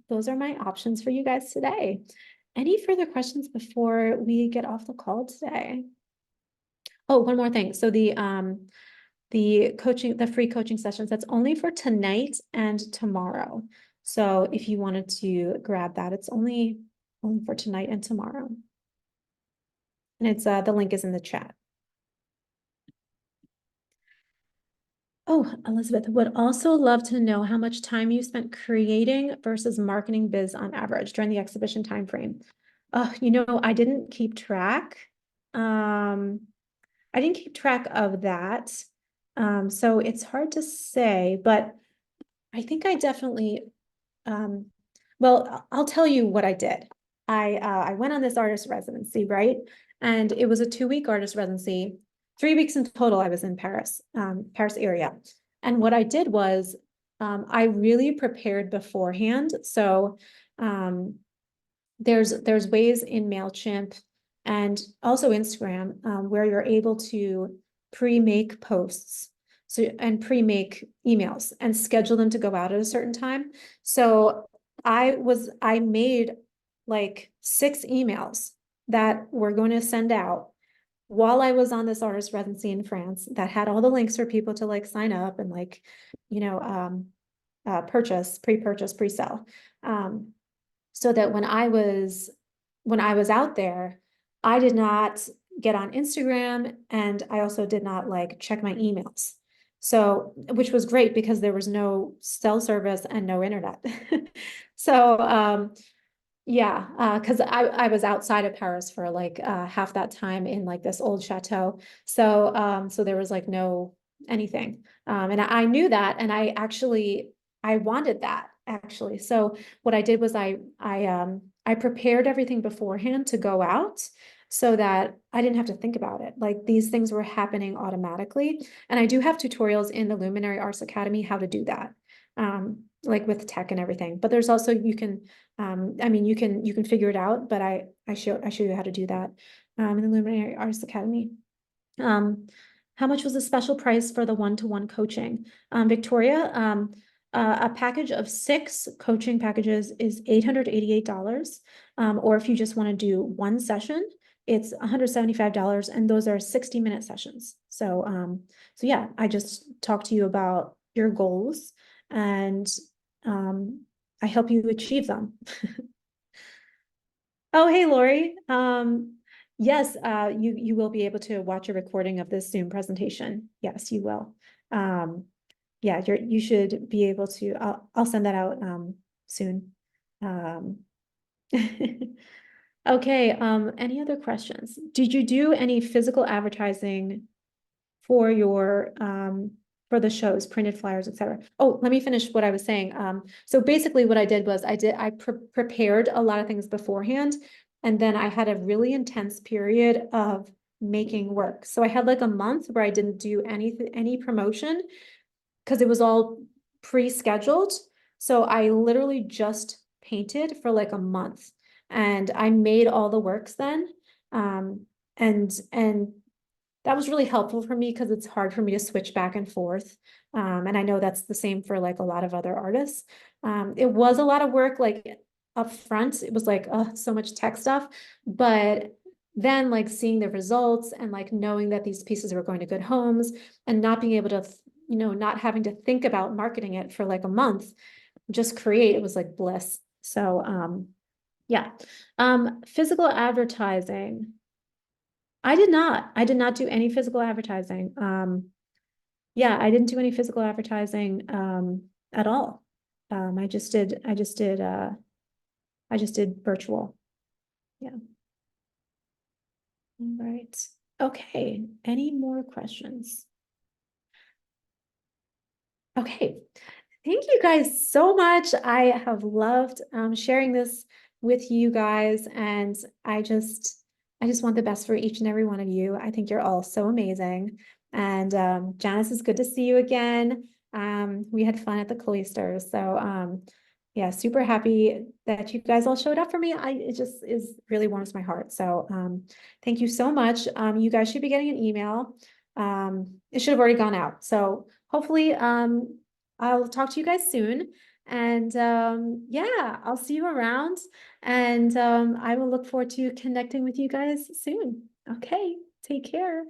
those are my options for you guys today. Any further questions before we get off the call today? Oh, one more thing. So the free coaching sessions, that's only for tonight and tomorrow. So if you wanted to grab that, it's only for tonight and tomorrow. And it's the link is in the chat. Oh, Elizabeth would also love to know how much time you spent creating versus marketing biz on average during the exhibition timeframe. I didn't keep track. I didn't keep track of that. So it's hard to say, but I think I definitely, well, I'll tell you what I did. I went on this artist residency, right? And it was a 2-week artist residency. 3 weeks in total, I was in Paris, Paris area. And what I did was, I really prepared beforehand. So, there's ways in MailChimp and also Instagram, where you're able to pre-make posts. So, and pre-make emails and schedule them to go out at a certain time. So I made like 6 emails that we're going to send out while I was on this artist residency in France that had all the links for people to like sign up and like, purchase, pre-purchase, pre-sell. So that when I was out there, I did not get on Instagram and I also did not like check my emails. So, which was great because there was no cell service and no internet. So, yeah, because I was outside of Paris for like half that time in like this old chateau. So there was like no anything. And I knew that, and I wanted that actually. So what I did was I prepared everything beforehand to go out so that I didn't have to think about it. Like these things were happening automatically. And I do have tutorials in the Luminary Arts Academy how to do that. Like with tech and everything. But there's also you can you can figure it out, but I show you how to do that in the Luminary Arts Academy. How much was the special price for the one-to-one coaching? Victoria, a package of 6 coaching packages is $888. Or if you just want to do one session, it's $175, and those are 60-minute sessions. So yeah, I just talked to you about your goals, and I help you achieve them. Oh, hey, Lori. Yes, you will be able to watch a recording of this Zoom presentation. Yes, you will. Yeah, you should be able to. I'll send that out soon. Okay. Any other questions? Did you do any physical advertising for your for the shows, printed flyers, etc.? Oh, let me finish what I was saying. So basically what I did was I prepared a lot of things beforehand, and then I had a really intense period of making work. So I had like a month where I didn't do any promotion because it was all pre-scheduled. So I literally just painted for like a month, and I made all the works then. And that was really helpful for me because it's hard for me to switch back and forth. And I know that's the same for like a lot of other artists. It was a lot of work, like up front, it was like, so much tech stuff, but then like seeing the results and like knowing that these pieces were going to good homes and not being able to, not having to think about marketing it for like a month, just create, it was like bliss. So, yeah. Physical advertising. I did not do any physical advertising. Yeah, I didn't do any physical advertising at all. I just did virtual. Yeah. All right. Okay. Any more questions? Okay. Thank you guys so much. I have loved sharing this with you guys, and I just want the best for each and every one of you. I think you're all so amazing. And Janice, it's good to see you again. We had fun at the cloisters, so Yeah, super happy that you guys all showed up for me. It just is really warms my heart. So thank you so much. You guys should be getting an email. It should have already gone out. So hopefully I'll talk to you guys soon. And yeah, I'll see you around. And I will look forward to connecting with you guys soon. Okay, take care.